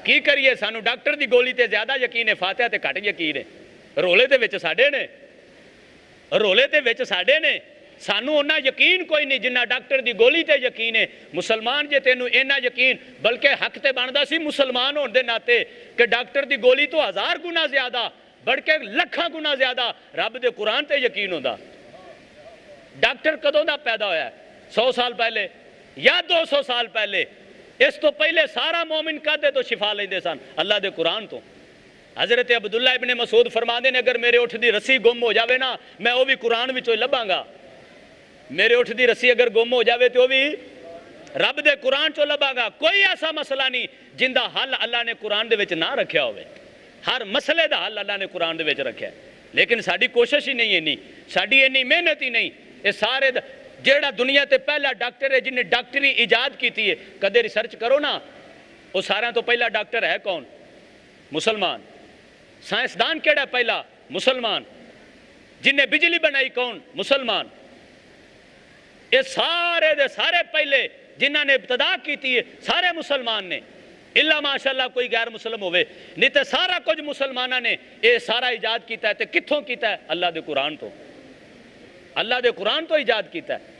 کی کریے, سانو ڈاکٹر دی گولی تے زیادہ یقین ہے, فاتحہ تے گھٹ یقین ہے. رولے تے وچ ساڈے نے, رولے تے وچ ساڈے نے, سانو انہا یقین کوئی نہیں جنہ ڈاکٹر دی گولی تے یقین ہے. مسلمان جے تینو اینا یقین, بلکہ حق تے بندا سی مسلمان ہون دے ناتے کہ ڈاکٹر دی گولی تو 1000 گنا زیادہ, بلکہ لکھاں گنا زیادہ رب دے قرآن تے یقین ہوندا. ڈاکٹر کدوں دا پیدا ہویا ہے؟ 100 سال پہلے یا 200 سال پہلے؟ اس تو پہلے سارا مومن کہتے تو شفا لیندے سن اللہ دے قرآن تو. حضرت عبداللہ ابن مسعود فرماندے نے اگر میرے اٹھ دی رسی گم ہو جاوے نا, میں وہ بھی قرآن وچوں لباں گا. میرے اٹھ دی رسی اگر گم ہو جاوے تو وہ بھی رب دے قرآن چوں لباں گا. کوئی ایسا مسئلہ نہیں جن دا حل اللہ نے قرآن دے وچ نہ رکھیا ہوئے. ہر مسئلے دا حل اللہ نے قرآن دے وچ رکھیا ہے, لیکن ساڈی کوشش ہی نہیں ہے, نہیں ساڈی اینی محنت ہی نہیں. یہ سارے جیڑا دنیا تے پہلا ڈاکٹر ہے جن نے ڈاکٹری ایجاد کیتی ہے, کدے ریسرچ کرو نا, وہ سارے تو پہلا ڈاکٹر ہے کون؟ مسلمان. سائنسدان کیڑا پہلا؟ مسلمان. جن نے بجلی بنائی کون؟ مسلمان. یہ سارے دے سارے پہلے جنہ نے ابتدا کیتی ہے سارے مسلمان نے, اللہ ماشاءاللہ کوئی غیر مسلم ہوئے, نہیں تے سارا کچھ مسلمانہ نے یہ سارا ایجاد کیتا ہے. تے کتھوں کیتا ہے؟ اللہ دے قرآن تو, اللہ دے قرآن تو ایجاد کیتا ہے.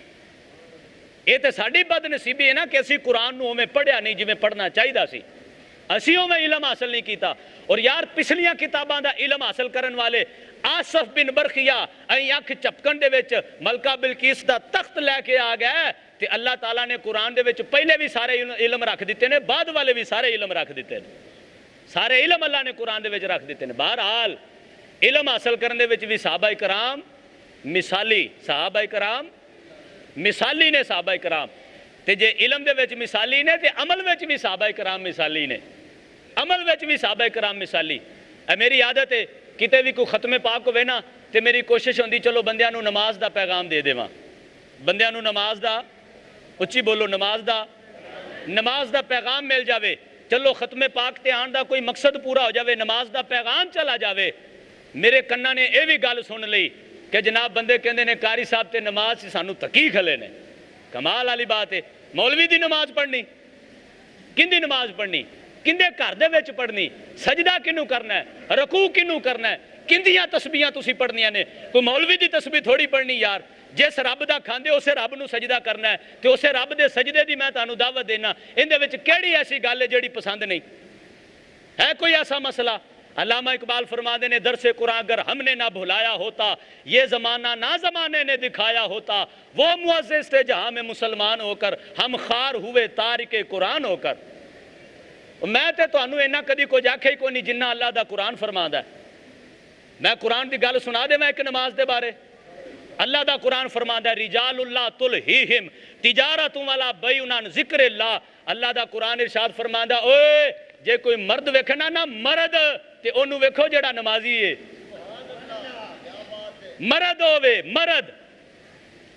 یہ تے ساڈی بد نصیبی ہے نا کہ اسی قرآن نو ہمیں پڑھیا نہیں جویں پڑھنا چاہیدا سی, اسی ہمیں علم حاصل نہیں کیتا. اور یار پچھلیاں کتاباں دا علم حاصل کرن والے آصف بن برخیہ این اکھ چپکن دے وچ ملکہ بلقیس دا تخت لے کے آ گئے تے اللہ تعالیٰ نے قرآن دے وچ پہلے بھی سارے علم رکھ دیتے نے, بعد والے بھی سارے علم رکھ دیتے نے, سارے علم اللہ نے قرآن دے وچ رکھ دیتے نے. بہرحال علم حاصل کرنے وچ بھی صحابہ کرام مثالی، صحابہ کرام مثالی نے، صحابہ کرام تے جے علم دے وچ مثالی نے تے عمل وچ بھی صحابہ کرام مثالی نے، عمل وچ بھی صحابہ کرام مثالی۔ میری عادت ہے کتے بھی کوئی ختم پاک ہوئے نا تے میری کوشش ہوندی چلو بندیاں نو نماز دا پیغام دے دیواں، بندیاں نو نماز دا، اچھی بولو، نماز دا پیغام مل جاوے، چلو ختم پاک تے آن دا کوئی مقصد پورا ہو جاوے، نماز دا پیغام چلا جاوے۔ میرے کناں نے اے بھی گل سن لئی کہ جناب بندے کہندے نے قاری صاحب تے نماز سے سانو تکی کھلے نے، کمال والی بات ہے۔ مولوی دی نماز پڑھنی، کندی نماز پڑھنی، کندے گھر دے وچ پڑھنی، سجدہ کنوں کرنا ہے، رکوع کنوں کرنا ہے، کندیاں تسبیحاں تسی پڑھنیاں نے، کوئی مولوی دی تسبیح تھوڑی پڑھنی یار۔ جس رب دا کھاندے اسے رب نو سجدہ کرنا ہے تے اسے رب دے سجدے دی میں تانوں دعوت دینا، ان دے وچ کیڑی ایسی گل ہے جیڑی پسند نہیں ہے؟ کوئی ایسا مسئلہ؟ علامہ اقبال فرماتے نے درس قرآن اگر ہم نے نہ بھلایا ہوتا، یہ زمانہ نہ زمانے نے دکھایا ہوتا، وہ معزز تھے جہاں میں مسلمان ہو کر، ہم خار ہوئے تارک قرآن ہو کر۔ میں تے تانوں اینا کدی کچھ آکھے ہی کوئی نہیں جنہ اللہ دا قرآن فرماتا ہے۔ میں قرآن دی گل سنا دے میں ایک نماز دے بارے۔ اللہ دا قرآن فرماتا ہے رجال اللہ تلہیہم تجارت ولا بیع عن ذکر اللہ۔ اللہ دا قرآن ارشاد فرماتا ہے اوے جے کوئی مرد ویکھنا نا مرد تے انہوں ویکھو جڑا نمازی ہے، مرد ہووے،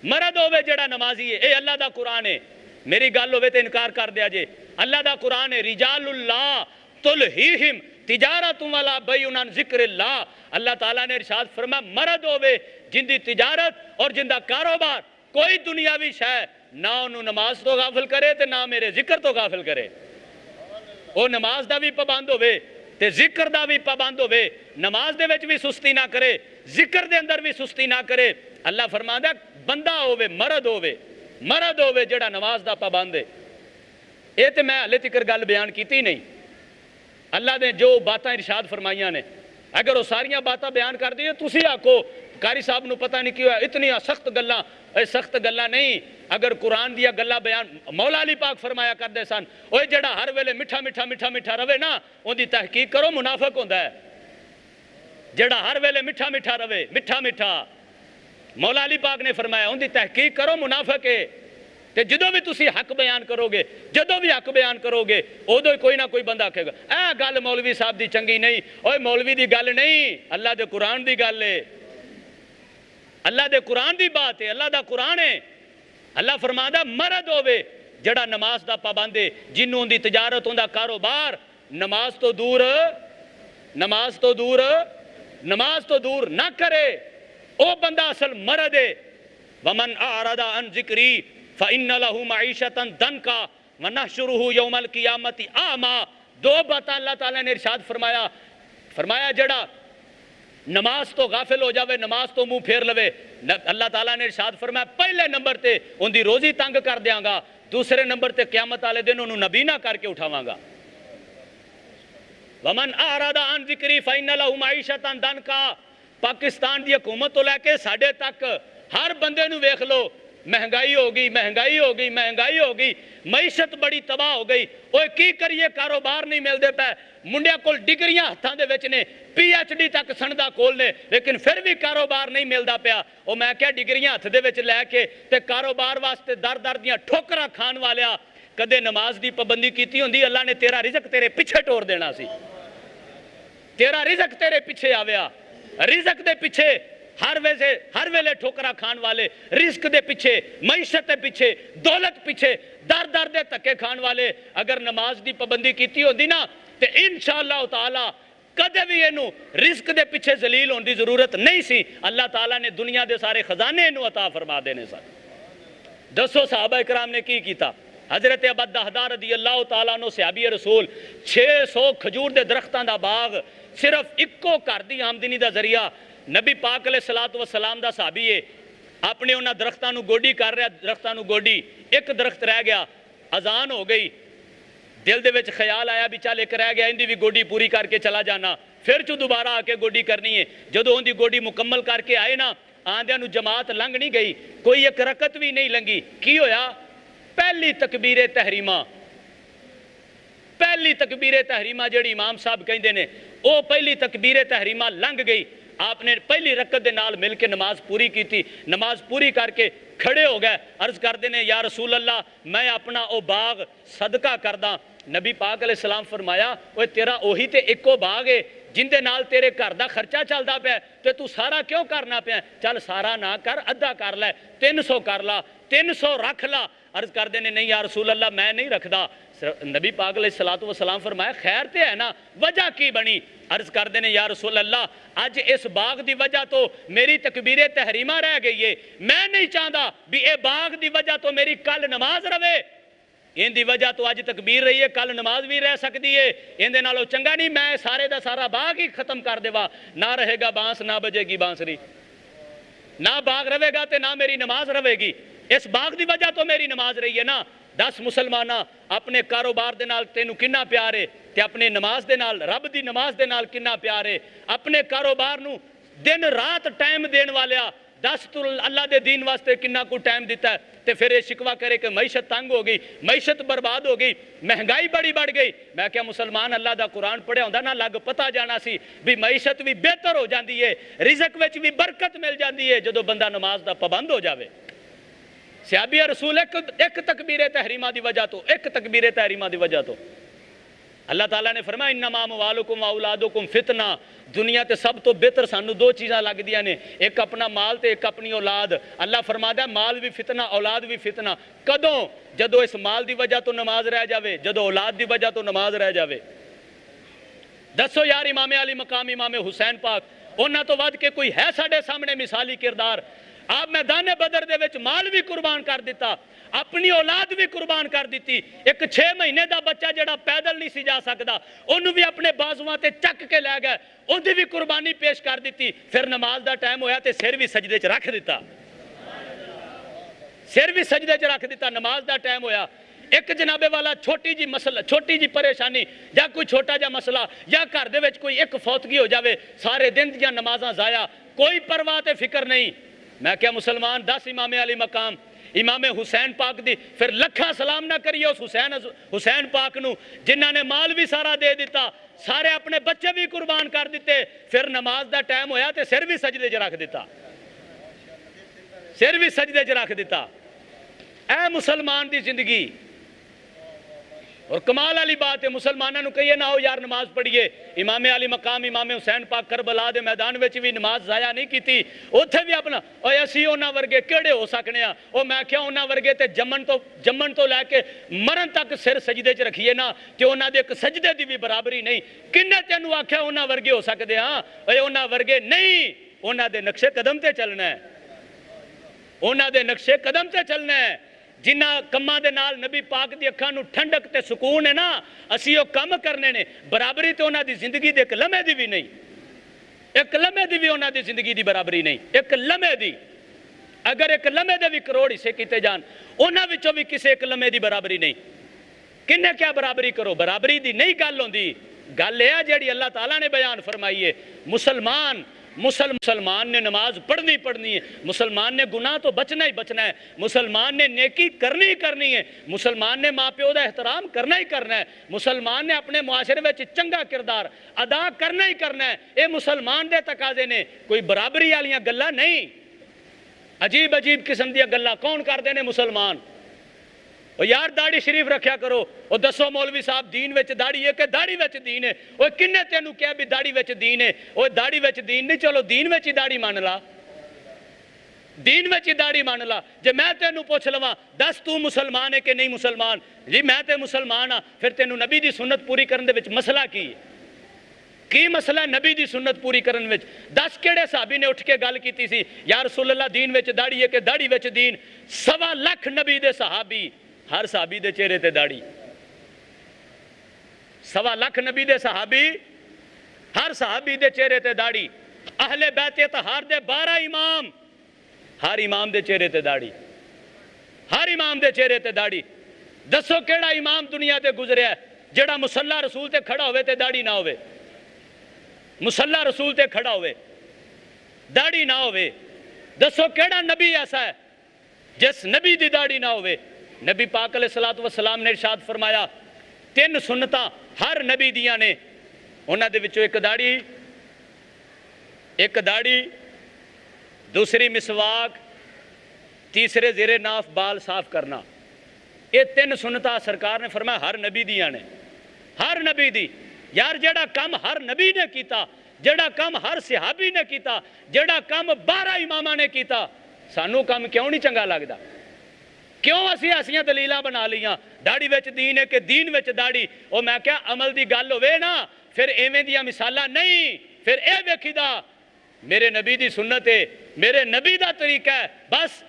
مرد ہووے جڑا نمازی ہے۔ اے اللہ دا قرآن ہے، میری گل ہووے تے انکار کر دیا جے۔ اللہ دا قرآن ہے رجال اللہ تلہیہم تجارت ولا بیع عن ذکر اللہ۔ اللہ تعالیٰ نے ارشاد فرمایا مرد ہووے جن دی تجارت اور جن دا کاروبار کوئی دنیاوی شے نہ انہوں نماز تو غافل کرے تے نہ میرے ذکر تو غافل کرے۔ وہ نماز دا بھی پابند ہوئے تے ذکر دا بھی پابند ہوئے، نماز دے وچ بھی سستی نہ کرے، ذکر دے اندر بھی سستی نہ کرے۔ اللہ فرماندا بندہ ہوئے، مرد ہوئے جڑا نماز دا پابند ہے۔ اے تے میں ہلے تک گل بیان کیتی نہیں۔ اللہ نے جو باتاں ارشاد فرمائیاں نے اگر وہ ساریاں باتاں بیان کر دیئے تسی آکو قاری صاحب نو پتہ نہیں کیوں ہے اتنی سخت گلاں، سخت گلاں نہیں۔ اگر قرآن دیا گلاں بیان مولا علی پاک فرمایا کر دے سن اوہ جڑا ہر ویلے میٹھا روے نا ان دی تحقیق کرو منافق ہوندہ ہے۔ جڑا ہر ویلے میٹھا روے، میٹھا مولا علی پاک نے فرمایا ان دی تحقیق کرو منافق ہے۔ تے جدو بھی تسی حق بیان کرو گے، جدو بھی حق بیان کرو گے ادو کوئی نہ کوئی بندہ کہے گا اے گل مولوی صاحب دی چنگی نہیں، اوے مولوی دی گل نہیں، اللہ دے قرآن دی گل ہے، اللہ دے قرآن دی بات ہے، اللہ دا قرآن ہے۔ اللہ فرماتا مرد ہوئے جڑا نماز دا پابند ہے، جنوں دی تجارت ہوں دا کاروبار نماز تو دور نہ کرے، او بندہ اصل مرد ہے۔ ومن اعرض عن ذکری فإن له معیشتا ضنکا ونحشرہ یوم القیامت اعما۔ دو باتاں اللہ تعالیٰ نے ارشاد فرمایا جڑا نماز تو غافل ہو جاوے، نماز تو منہ پھیر لوے، اللہ تعالیٰ نے ارشاد فرمایا پہلے نمبر تے ان دی روزی تنگ کر دیاں گا، دوسرے نمبر تے قیامت والے دن انہوں نبی نہ کر کے اٹھاواں گا۔ ومن اعرض عن ذکری فإن له معیشتا ضنکا۔ پاکستان دی حکومت تو لے کے ساڈے تک ہر بندے نو ویکھ لو مہنگائی ہو گئی، معیشت بڑی تباہ ہو گئی۔ اوہ کی کریے کاروبار نہیں مل دے پے، منڈیا کول ڈگریاں ہتھاں دے وچ نے، پی ایچ ڈی تک سندا کول نے، لیکن پھر بھی کاروبار نہیں ملدا پیا۔ او میں کہیا ڈگریاں ہتھ دے وچ لے کے تے کاروبار واسطے در دیاں ٹھوکراں کھان والیا کدے نماز دی پابندی کیتی ہوندی اللہ نے تیرا رزق تیرے پیچھے ٹور دینا سی۔ تیرا رزق تیرے پیچھے آویا، رزق دے پیچھے ہر ویلے ٹھوکرا کھان والے، رزق دے پیچھے، معیشت دے پیچھے، دولت پیچھے در دے تکے کھان والے اگر نماز دی پابندی کیتی ہوندی نا تے انشاءاللہ تعالی کدے بھی اینو رزق دے پیچھے ذلیل ہونے دی ضرورت نہیں سی۔ اللہ تعالیٰ نے دنیا دے سارے خزانے اینو عطا فرما دینے سن۔ دسو صحابہ کرام نے کی کیتا؟ حضرت ابو الدرداء رضی اللہ تعالیٰ عنہ صحابی رسول 600 کھجور دے درختاں دا باغ صرف اکو گھر دی آمدنی دا ذریعہ، نبی پاک علیہ السلام دا صحابی ہے، اپنے انہاں درختاں نو گوڈی کر رہا، درختاں نو گوڈی، ایک درخت رہ گیا، اذان ہو گئی، دل دے وچ خیال آیا بھی چل ایک رہ گیا اندی بھی گوڈی پوری کر کے چلا جانا، پھر چو دوبارہ آ کے گوڈی کرنی ہے۔ جدو ان دی گوڈی مکمل کر کے آئے نا آندیاں نو جماعت لنگ نہیں گئی، کوئی ایک رکعت بھی نہیں لنگی، کی ہویا؟ پہلی تکبیر تحریمہ جڑی امام صاحب کہندے نے او پہلی تکبیر تحریمہ لنگ گئی۔ آپ نے پہلی رکعت دے نال مل کے نماز پوری کی تھی. نماز پوری کر کے کھڑے ہو گئے, عرض کردے نے یا رسول اللہ میں اپنا او باغ صدقہ کرداں. نبی پاک علیہ السلام فرمایا اوے تیرا اوہی تے ایکو باغ ہے جن دے نال تیرے گھر دا خرچہ چلدا پیا تے تو سارا کیوں کرنا پیا؟ چل سارا نہ کر, ادھا کر لے, 300 کر لا, 300 رکھ لا. عرض کردے نے نہیں یا رسول اللہ میں نہیں رکھدا. نبی پاک علیہ الصلوۃ والسلام فرمایا خیر تے ہے نا, وجہ کی بنی؟ عرض کردے نے یا رسول اللہ اج اس باغ دی وجہ تو میری تکبیر تحریمہ رہ گئی ہے, میں نہیں چاہتا بھی اے باغ دی وجہ تو میری کل نماز رہے, ان دی وجہ تو اج تکبیر رہی ہے کل نماز بھی رہ سکتی ہے, ان دے نالوں چنگا نہیں میں سارے دا سارا باغ ہی ختم کر دیوا, نہ رہے گا بانس نہ بجے گی بانسری, نہ باغ رہے گا تے نہ میری نماز رہے گی. اس باغ دی وجہ تو میری نماز رہی ہے نا. 10 مسلمانہ اپنے کاروبار دے نال تینوں کنا پیار ہے تے اپنے نماز دے نال رب دی نماز دے نال کنا پیار ہے. اپنے کاروبار نو دن رات ٹائم دین والیا 10 تو اللہ دے دین واسطے کنا کو ٹائم دیتا ہے تے پھر یہ شکوہ کرے کہ معیشت تنگ ہو گئی, معیشت برباد ہو گئی, مہنگائی بڑی بڑھ گئی. میں کیا مسلمان اللہ دا قرآن پڑھیا ہوندا نہ لگ پتہ جانا سی بھی معیشت بھی بہتر ہو جاندی ہے, رزق وچ بھی برکت مل جاندی ہے جدو بندہ نماز دا پابند ہو جاوے. صحابی رسول ایک تکبیر تحریمہ دی وجہ تو, ایک تکبیر تحریمہ دی وجہ تو اللہ تعالیٰ نے فرمایا انما اموالکم واولادکم فتنہ. دنیا تے سب تو بہتر سانو 2 چیزاں لگ دیاں نے, ایک اپنا مال تے ایک اپنی اولاد. اللہ فرماتا ہے مال بھی فتنہ اولاد بھی فتنہ. کدوں؟ جدو اس مال دی وجہ تو نماز رہ جاوے, جدو اولاد دی وجہ تو نماز رہ جاوے. دسو یار امام علی مقام امام حسین پاک انہاں تو ود کے کوئی ہے ساڈے سامنے مثالی کردار؟ آپ میدان بدر دے وچ مال بھی قربان کر دیتا, اپنی اولاد بھی قربان کر دیتی. ایک 6 مہینے دا بچہ جڑا پیدل نہیں سی جا سکدا انہوں بھی اپنے بازواں تے چک کے لے گئے, ان دی بھی قربانی پیش کر دیتی. پھر نماز دا ٹائم ہویا تے سر بھی سجدے چ رکھ دیتا, سر بھی سجدے چ رکھ دیتا. نماز دا ٹائم ہویا, ایک جناب والا چھوٹی جی مسئلہ, چھوٹی جی پریشانی یا کوئی چھوٹا جا مسئلہ یا گھر دے وچ کوئی ایک فوتگی ہو جاوے, سارے دن دیاں نمازاں ضائع, کوئی پرواہ تے فکر نہیں. میں کیا مسلمان 10 امام علی مقام امام حسین پاک دی پھر لکھا سلام نہ کریے اس حسین پاک نو جنہاں نے مال بھی سارا دے دیتا, سارے اپنے بچے بھی قربان کر دیتے. پھر نماز دا ٹائم ہویا تے سر بھی سجدے چ رکھ دیتا, سر بھی سجدے چ رکھ دیتا. اے مسلمان دی زندگی. اور کمال والی بات ہے مسلمانوں نو کہیے نہ ہو یار نماز پڑھیے. امام علی مقام امام حسین پاک کربلا دے میدان وچ بھی نماز ضائع نہیں کیتی, اوتھے بھی اپنا اوے اسی انہاں ورگے کیڑے ہو سکنے ہاں, او میں کیا انہاں ورگے تے جمن تو لے کے مرن تک سر سجدے چ رکھیے نا تے انہاں دے ایک سجدے دی بھی برابری نہیں. کنے تینوں آکھیا انہاں ورگے ہو سکدے ہاں؟ اوے انہاں ورگے نہیں, انہاں دے نقشے قدم تے چلنا ہے, انہاں دے نقشے قدم تے چلنا ہے. جنہ کماں دے نال نبی پاک دی اکھاں نو ٹھنڈک تے سکون ہے نا, اسی او کم کرنے نے. برابری تے انہاں دی زندگی دے ایک لمحے دی بھی نہیں, ایک لمحے دی بھی انہاں دی زندگی دی برابری نہیں, ایک لمحے دی. اگر ایک لمحے دے بھی کروڑ حصے کیتے جان انہاں وچوں بھی کسے ایک لمحے دی برابری نہیں. کنے کیا برابری کرو, برابری دی نہیں گل ہوندی. گل یہ جیڑی اللہ تعالیٰ نے بیان فرمائی ہے, مسلمان نے نماز پڑھنی ہے, مسلمان نے گناہ تو بچنا ہی بچنا ہے, مسلمان نے نیکی کرنی ہے, مسلمان نے ماں پیو دا احترام کرنا ہی کرنا ہے, مسلمان نے اپنے معاشرے میں چنگا کردار ادا کرنا ہی کرنا ہے. اے مسلمان دے تقاضے نے, کوئی برابری والیاں گلاں نہیں. عجیب قسم دیاں گلاں کون کردے نے مسلمان؟ او یار داڑھی شریف رکھیا کرو. او دسو مولوی صاحب دین وچ داڑھی ہے کہ داڑھی وچ دین ہے؟ او کنے تینوں کہیا بھی داڑھی وچ دین ہے؟ او داڑھی وچ دین نہیں, چلو دین وچ ہی داڑھی مان لا, دین وچ ہی داڑھی مان لا. جے میں تینوں پوچھ لواں 10 تو مسلمان ہے کہ نہیں مسلمان, جی میں تے مسلمان ہاں, پھر تینوں نبی دی سنت پوری کرن دے وچ مسئلہ کی مسئلہ نبی دی سنت پوری کرن وچ؟ 10 کیڑے صحابی نے اٹھ کے گل کیتی سی یا رسول اللہ دین وچ داڑھی ہے کہ داڑھی وچ دین؟ 1.25 لاکھ نبی دے صحابی, ہر صحابی دے چہرے تے داڑھی. 1.25 لاکھ نبی دے صحابی, ہر صحابی دے چہرے تے داڑھی. اہل بیت اطہار دے 12 امام, ہر امام دے چہرے تے داڑھی, ہر امام دے چہرے تے داڑھی. دسو کیڑا امام دنیا تے گزریا ہے جڑا مصلی رسول تے کھڑا ہوئے تے داڑھی نہ ہوئے؟ مصلی رسول تے کھڑا ہوئے داڑھی نہ ہوئے. دسو کیڑا نبی ایسا ہے جس نبی دی داڑھی نہ ہوئے؟ نبی پاک علیہ الصلوۃ والسلام نے ارشاد فرمایا 3 سنتاں ہر نبی دیاں نے, انہاں دے وچوں ایک داڑھی, ایک داڑھی، دوسری مسواک، تیسرے زیر ناف بال صاف کرنا، یہ 3 سنتاں سرکار نے فرمایا ہر نبی دیاں نے، ہر نبی دی۔ یار جڑا کم ہر نبی نے کیتا، جڑا کم ہر صحابی نے کیتا، جڑا کم 12 امامہ نے کیتا، سانو کم کیوں نہیں چنگا لگدا؟ کیوں اسی ایسیاں دلیلاں بنا لیاں؟ داڑھی وچ دین ہے کہ دین وچ داڑھی؟ او میں کیا عمل دی گل ہوے نا، پھر ایویں دیاں مثالاں نہیں، پھر اے ویکھیدا میرے نبی دی سنت ہے، میرے نبی دا طریقہ ہے، بس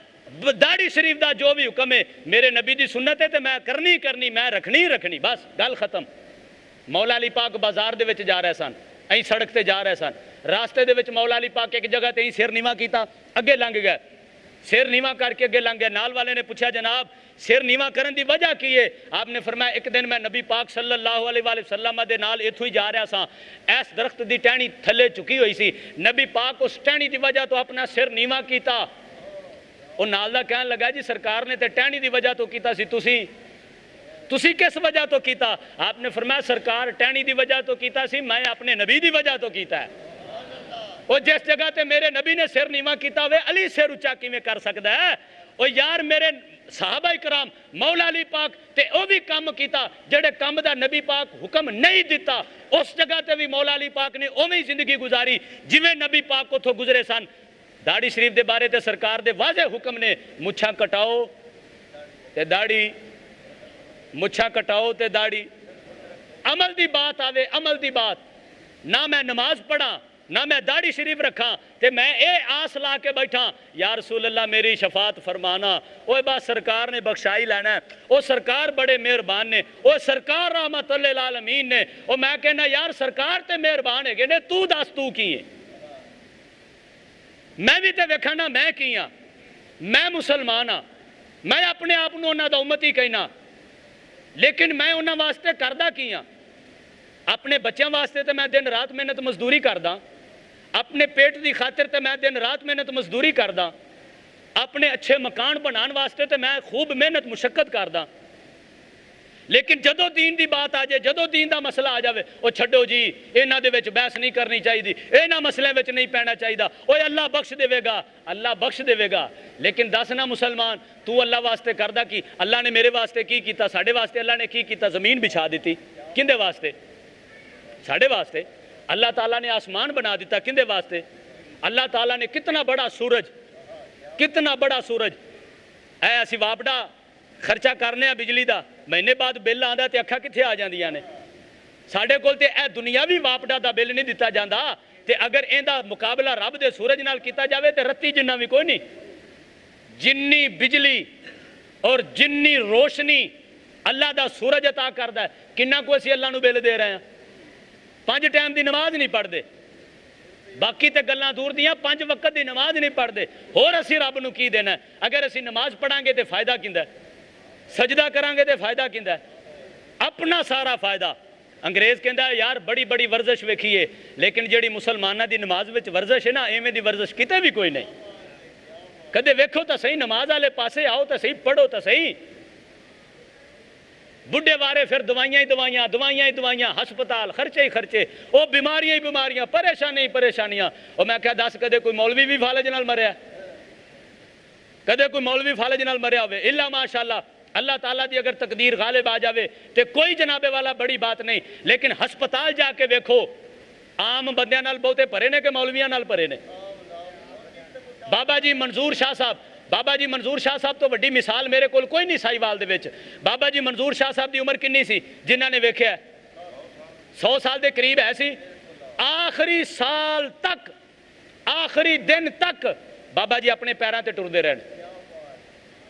داڑھی شریف دا جو بھی حکم ہے میرے نبی دی سنت ہے تے میں کرنی، میں رکھنی، بس گل ختم۔ مولا علی پاک بازار دے وچ جا رہے سن، ایں سڑک تے جا رہے سن، راستے دے وچ مولا علی پاک ایک جگہ تے ہی سر نیواں کیتا، اگے لنگ گئے، سر نیواں کر کے اگے لنگ گئے۔ نال والے نے پوچھا جناب سر نیواں کرن دی وجہ کی ہے؟ آپ نے فرمایا ایک دن میں نبی پاک صلی اللہ علیہ وآلہ وسلم دے نال ایتھوں ہی جا رہا سا، ایس درخت دی ٹہنی تھلے چکی ہوئی سی، نبی پاک اس ٹہنی دی وجہ تو اپنا سر نیواں کیتا۔ وہ نال دا کہن لگا جی سرکار نے تے ٹہنی دی وجہ تو کیتا سی، تسی کس وجہ تو کیتا؟ آپ نے فرمایا سرکار ٹہنی دی وجہ تو کیتا سی، میں اپنے نبی دی وجہ تو کیتا ہے۔ اور جس جگہ تے میرے نبی نے سر نیواں کیتا ہوئے علی سر اچا کیویں کر سکدا ہے؟ اور یار میرے صحابہ کرام مولا علی پاک تے او بھی کام کیتا جڑے کام دا نبی پاک حکم نہیں دیتا، اس جگہ تے بھی مولا علی پاک نے اوویں زندگی گزاری جویں نبی پاک اتھوں گزرے سن۔ داڑھی شریف دے بارے تے سرکار دے واضح حکم نے، مچھاں کٹاؤ تے داڑھی، مچھاں کٹاؤ تے داڑھی۔ عمل دی بات آوے، عمل دی بات، نہ میں نماز پڑھا نہ میں داڑھی شریف رکھاں تے میں اے آس لا کے بیٹھا یا رسول اللہ میری شفاعت فرمانا، اوہ بات سرکار نے بخشائی لینا ہے، او سرکار بڑے مہربان نے، او سرکار رحمت للعالمین نے۔ او میں کہنا یار سرکار تے مہربان ہے گے تو دس تو کی ہے؟ میں بھی تے ویکھنا میں کی ہاں، میں مسلمان ہاں، میں اپنے آپ نوں انہاں دا امتی کہنا، لیکن میں انہاں واسطے کردہ کی ہاں؟ اپنے بچیاں واسطے تے میں دن رات محنت مزدوری کردہ، اپنے پیٹ دی خاطر تے میں دن رات محنت مزدوری کردہ، اپنے اچھے مکان بنان واسطے تے میں خوب محنت مشقت کردہ، لیکن جدو دین دی بات آ جائے، جدو دین دا مسئلہ آ جاوے، او چھڈو جی اینا دے وچ بحث نہیں کرنی چاہی دی، اینا مسئلے وچ نہیں پینا چاہی دا، اوہ اللہ بخش دے گا، اللہ بخش دے گا۔ لیکن دسنا مسلمان تو اللہ واسطے کردہ کی؟ اللہ نے میرے واسطے کی کیتا؟ ساڑھے واسطے اللہ نے کی کیتا؟ زمین بچھا دیتی، کندے واسطے؟ ساڑھے واسطے۔ اللہ تعالیٰ نے آسمان بنا دیتا، کندے واسطے؟ اللہ تعالیٰ نے کتنا بڑا سورج، کتنا بڑا سورج، اے اسی واپڈا خرچہ کرنے ہیں بجلی دا، مہینے بعد بل آندا تے اکھا کتھے آ جاندیاں نے؟ ساڑھے کول تے اے دنیاوی واپڈا دا بل نہیں دیتا جاندا، تے اگر ایندا مقابلہ رب دے سورج نال کیتا جاوے تے رتی جنہ بھی کوئی نہیں۔ جنی بجلی اور جنی روشنی اللہ دا سورج عطا کردا ہے، کنہ کو اسی اللہ نو بل دے رہے ہیں؟ 5 ٹائم دی نماز نہیں پڑھ دے، باقی تے گلاں دور دیاں 5 وقت دی نماز نہیں پڑھ دے، اور اسی رب نو کی دینا ہے؟ اگر اسی نماز پڑھاں گے تے فائدہ کیندا ہے؟ سجدہ کریں گے تے فائدہ کیندا ہے؟ اپنا سارا فائدہ۔ انگریز کہندا ہے یار بڑی بڑی ورزش ویکھیے، لیکن جڑی مسلمانہ دی نماز وچ ورزش ہے نا، ایویں دی ورزش کتے بھی کوئی نہیں۔ کدے ویکھو تا صحیح، نماز والے پاسے آؤ تا صحیح، پڑھو تا صحیح۔ بڈھے وارے پھر دوائیاں ہی دوائیاں، دوائیاں ہی دوائیاں، ہسپتال خرچے ہی خرچے، او بیماریاں ہی بیماریاں، پریشانیاں ہی پریشانیاں۔ اور میں کہا دس کدے کوئی مولوی بھی فالج نال مریا؟ کدے کوئی مولوی فالج نال مریا ہوئے؟ اللہ ماشاءاللہ اللہ تعالیٰ دی اگر تقدیر غالب آ جاوے تے کوئی جناب والا بڑی بات نہیں، لیکن ہسپتال جا کے ویکھو عام بندیاں نال بہتے پرے نے کہ مولویاں نال پرے نے؟ بابا جی منظور شاہ صاحب، بابا جی منظور شاہ صاحب تو وڈی مثال میرے کول کوئی نہیں سائی وال دے وچ۔ بابا جی منظور شاہ صاحب دی عمر کنی سی جنہاں نے ویکھیا ہے؟ 100 سال دے قریب ہے سی۔ آخری سال تک، آخری دن تک بابا جی اپنے پیراں تے ٹردے رہنے،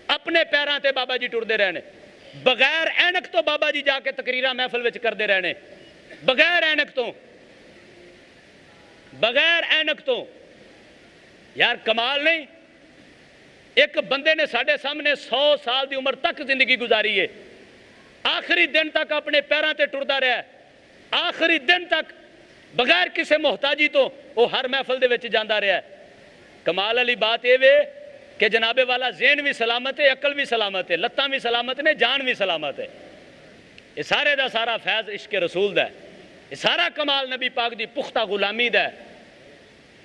اپنے پیراں تے بابا جی ٹردے رہنے، بغیر اینک تو بابا جی جا کے تقریرہ محفل وچ کردے رہنے، بغیر اینک تو، بغیر اینک تو۔ یار کمال نہیں؟ ایک بندے نے ساڑھے سامنے 100 سال دی عمر تک زندگی گزاری ہے، آخری دن تک اپنے پیراں تے ٹردا رہا ہے، آخری دن تک بغیر کسے محتاجی تو وہ ہر محفل دے وچ جاندا رہا ہے۔ کمال والی بات یہ وے کہ جناب والا ذہن بھی سلامت ہے، عقل بھی سلامت ہے، لتاں بھی سلامت نے، جان بھی سلامت ہے۔ یہ سارے دا سارا فیض عشق رسول دا ہے، یہ سارا کمال نبی پاک دی پختہ غلامی دا ہے۔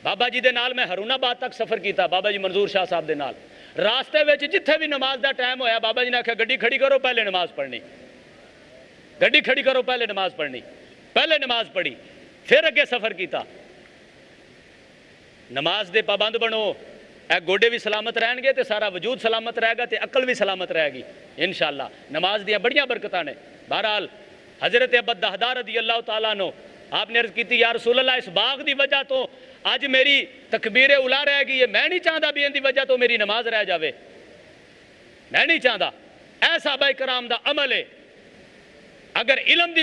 بابا جی دے نال میں ہرون آباد تک سفر کیتا، بابا جی منظور شاہ صاحب دے نال۔ راستے وچ جتھے بھی نماز دا ٹائم ہویا بابا جی نے آکھیا گڈی کھڑی کرو پہلے نماز پڑھنی، گڈی کھڑی کرو پہلے نماز پڑھنی، پہلے نماز پڑھی پھر اگے سفر کیتا۔ نماز دے پابند بنو، اے گوڈے بھی سلامت رہن گے تے سارا وجود سلامت رہے گا تے عقل بھی سلامت رہے گی انشاءاللہ۔ نماز دیاں بڑیاں برکتاں نے۔ بہرحال حضرت ابو الدرداء رضی اللہ تعالیٰ عنہ آپ نے عرض کی تھی یا رسول اللہ اس باغ دی وجہ تو آج میری تکبیر اولا رہ گئی ہے، میں نہیں چاہتا بھی ان دی وجہ تو میری نماز رہ جاوے، میں نہیں چاہتا۔ اے صحابہ کرام دا عمل ہے، اگر علم دی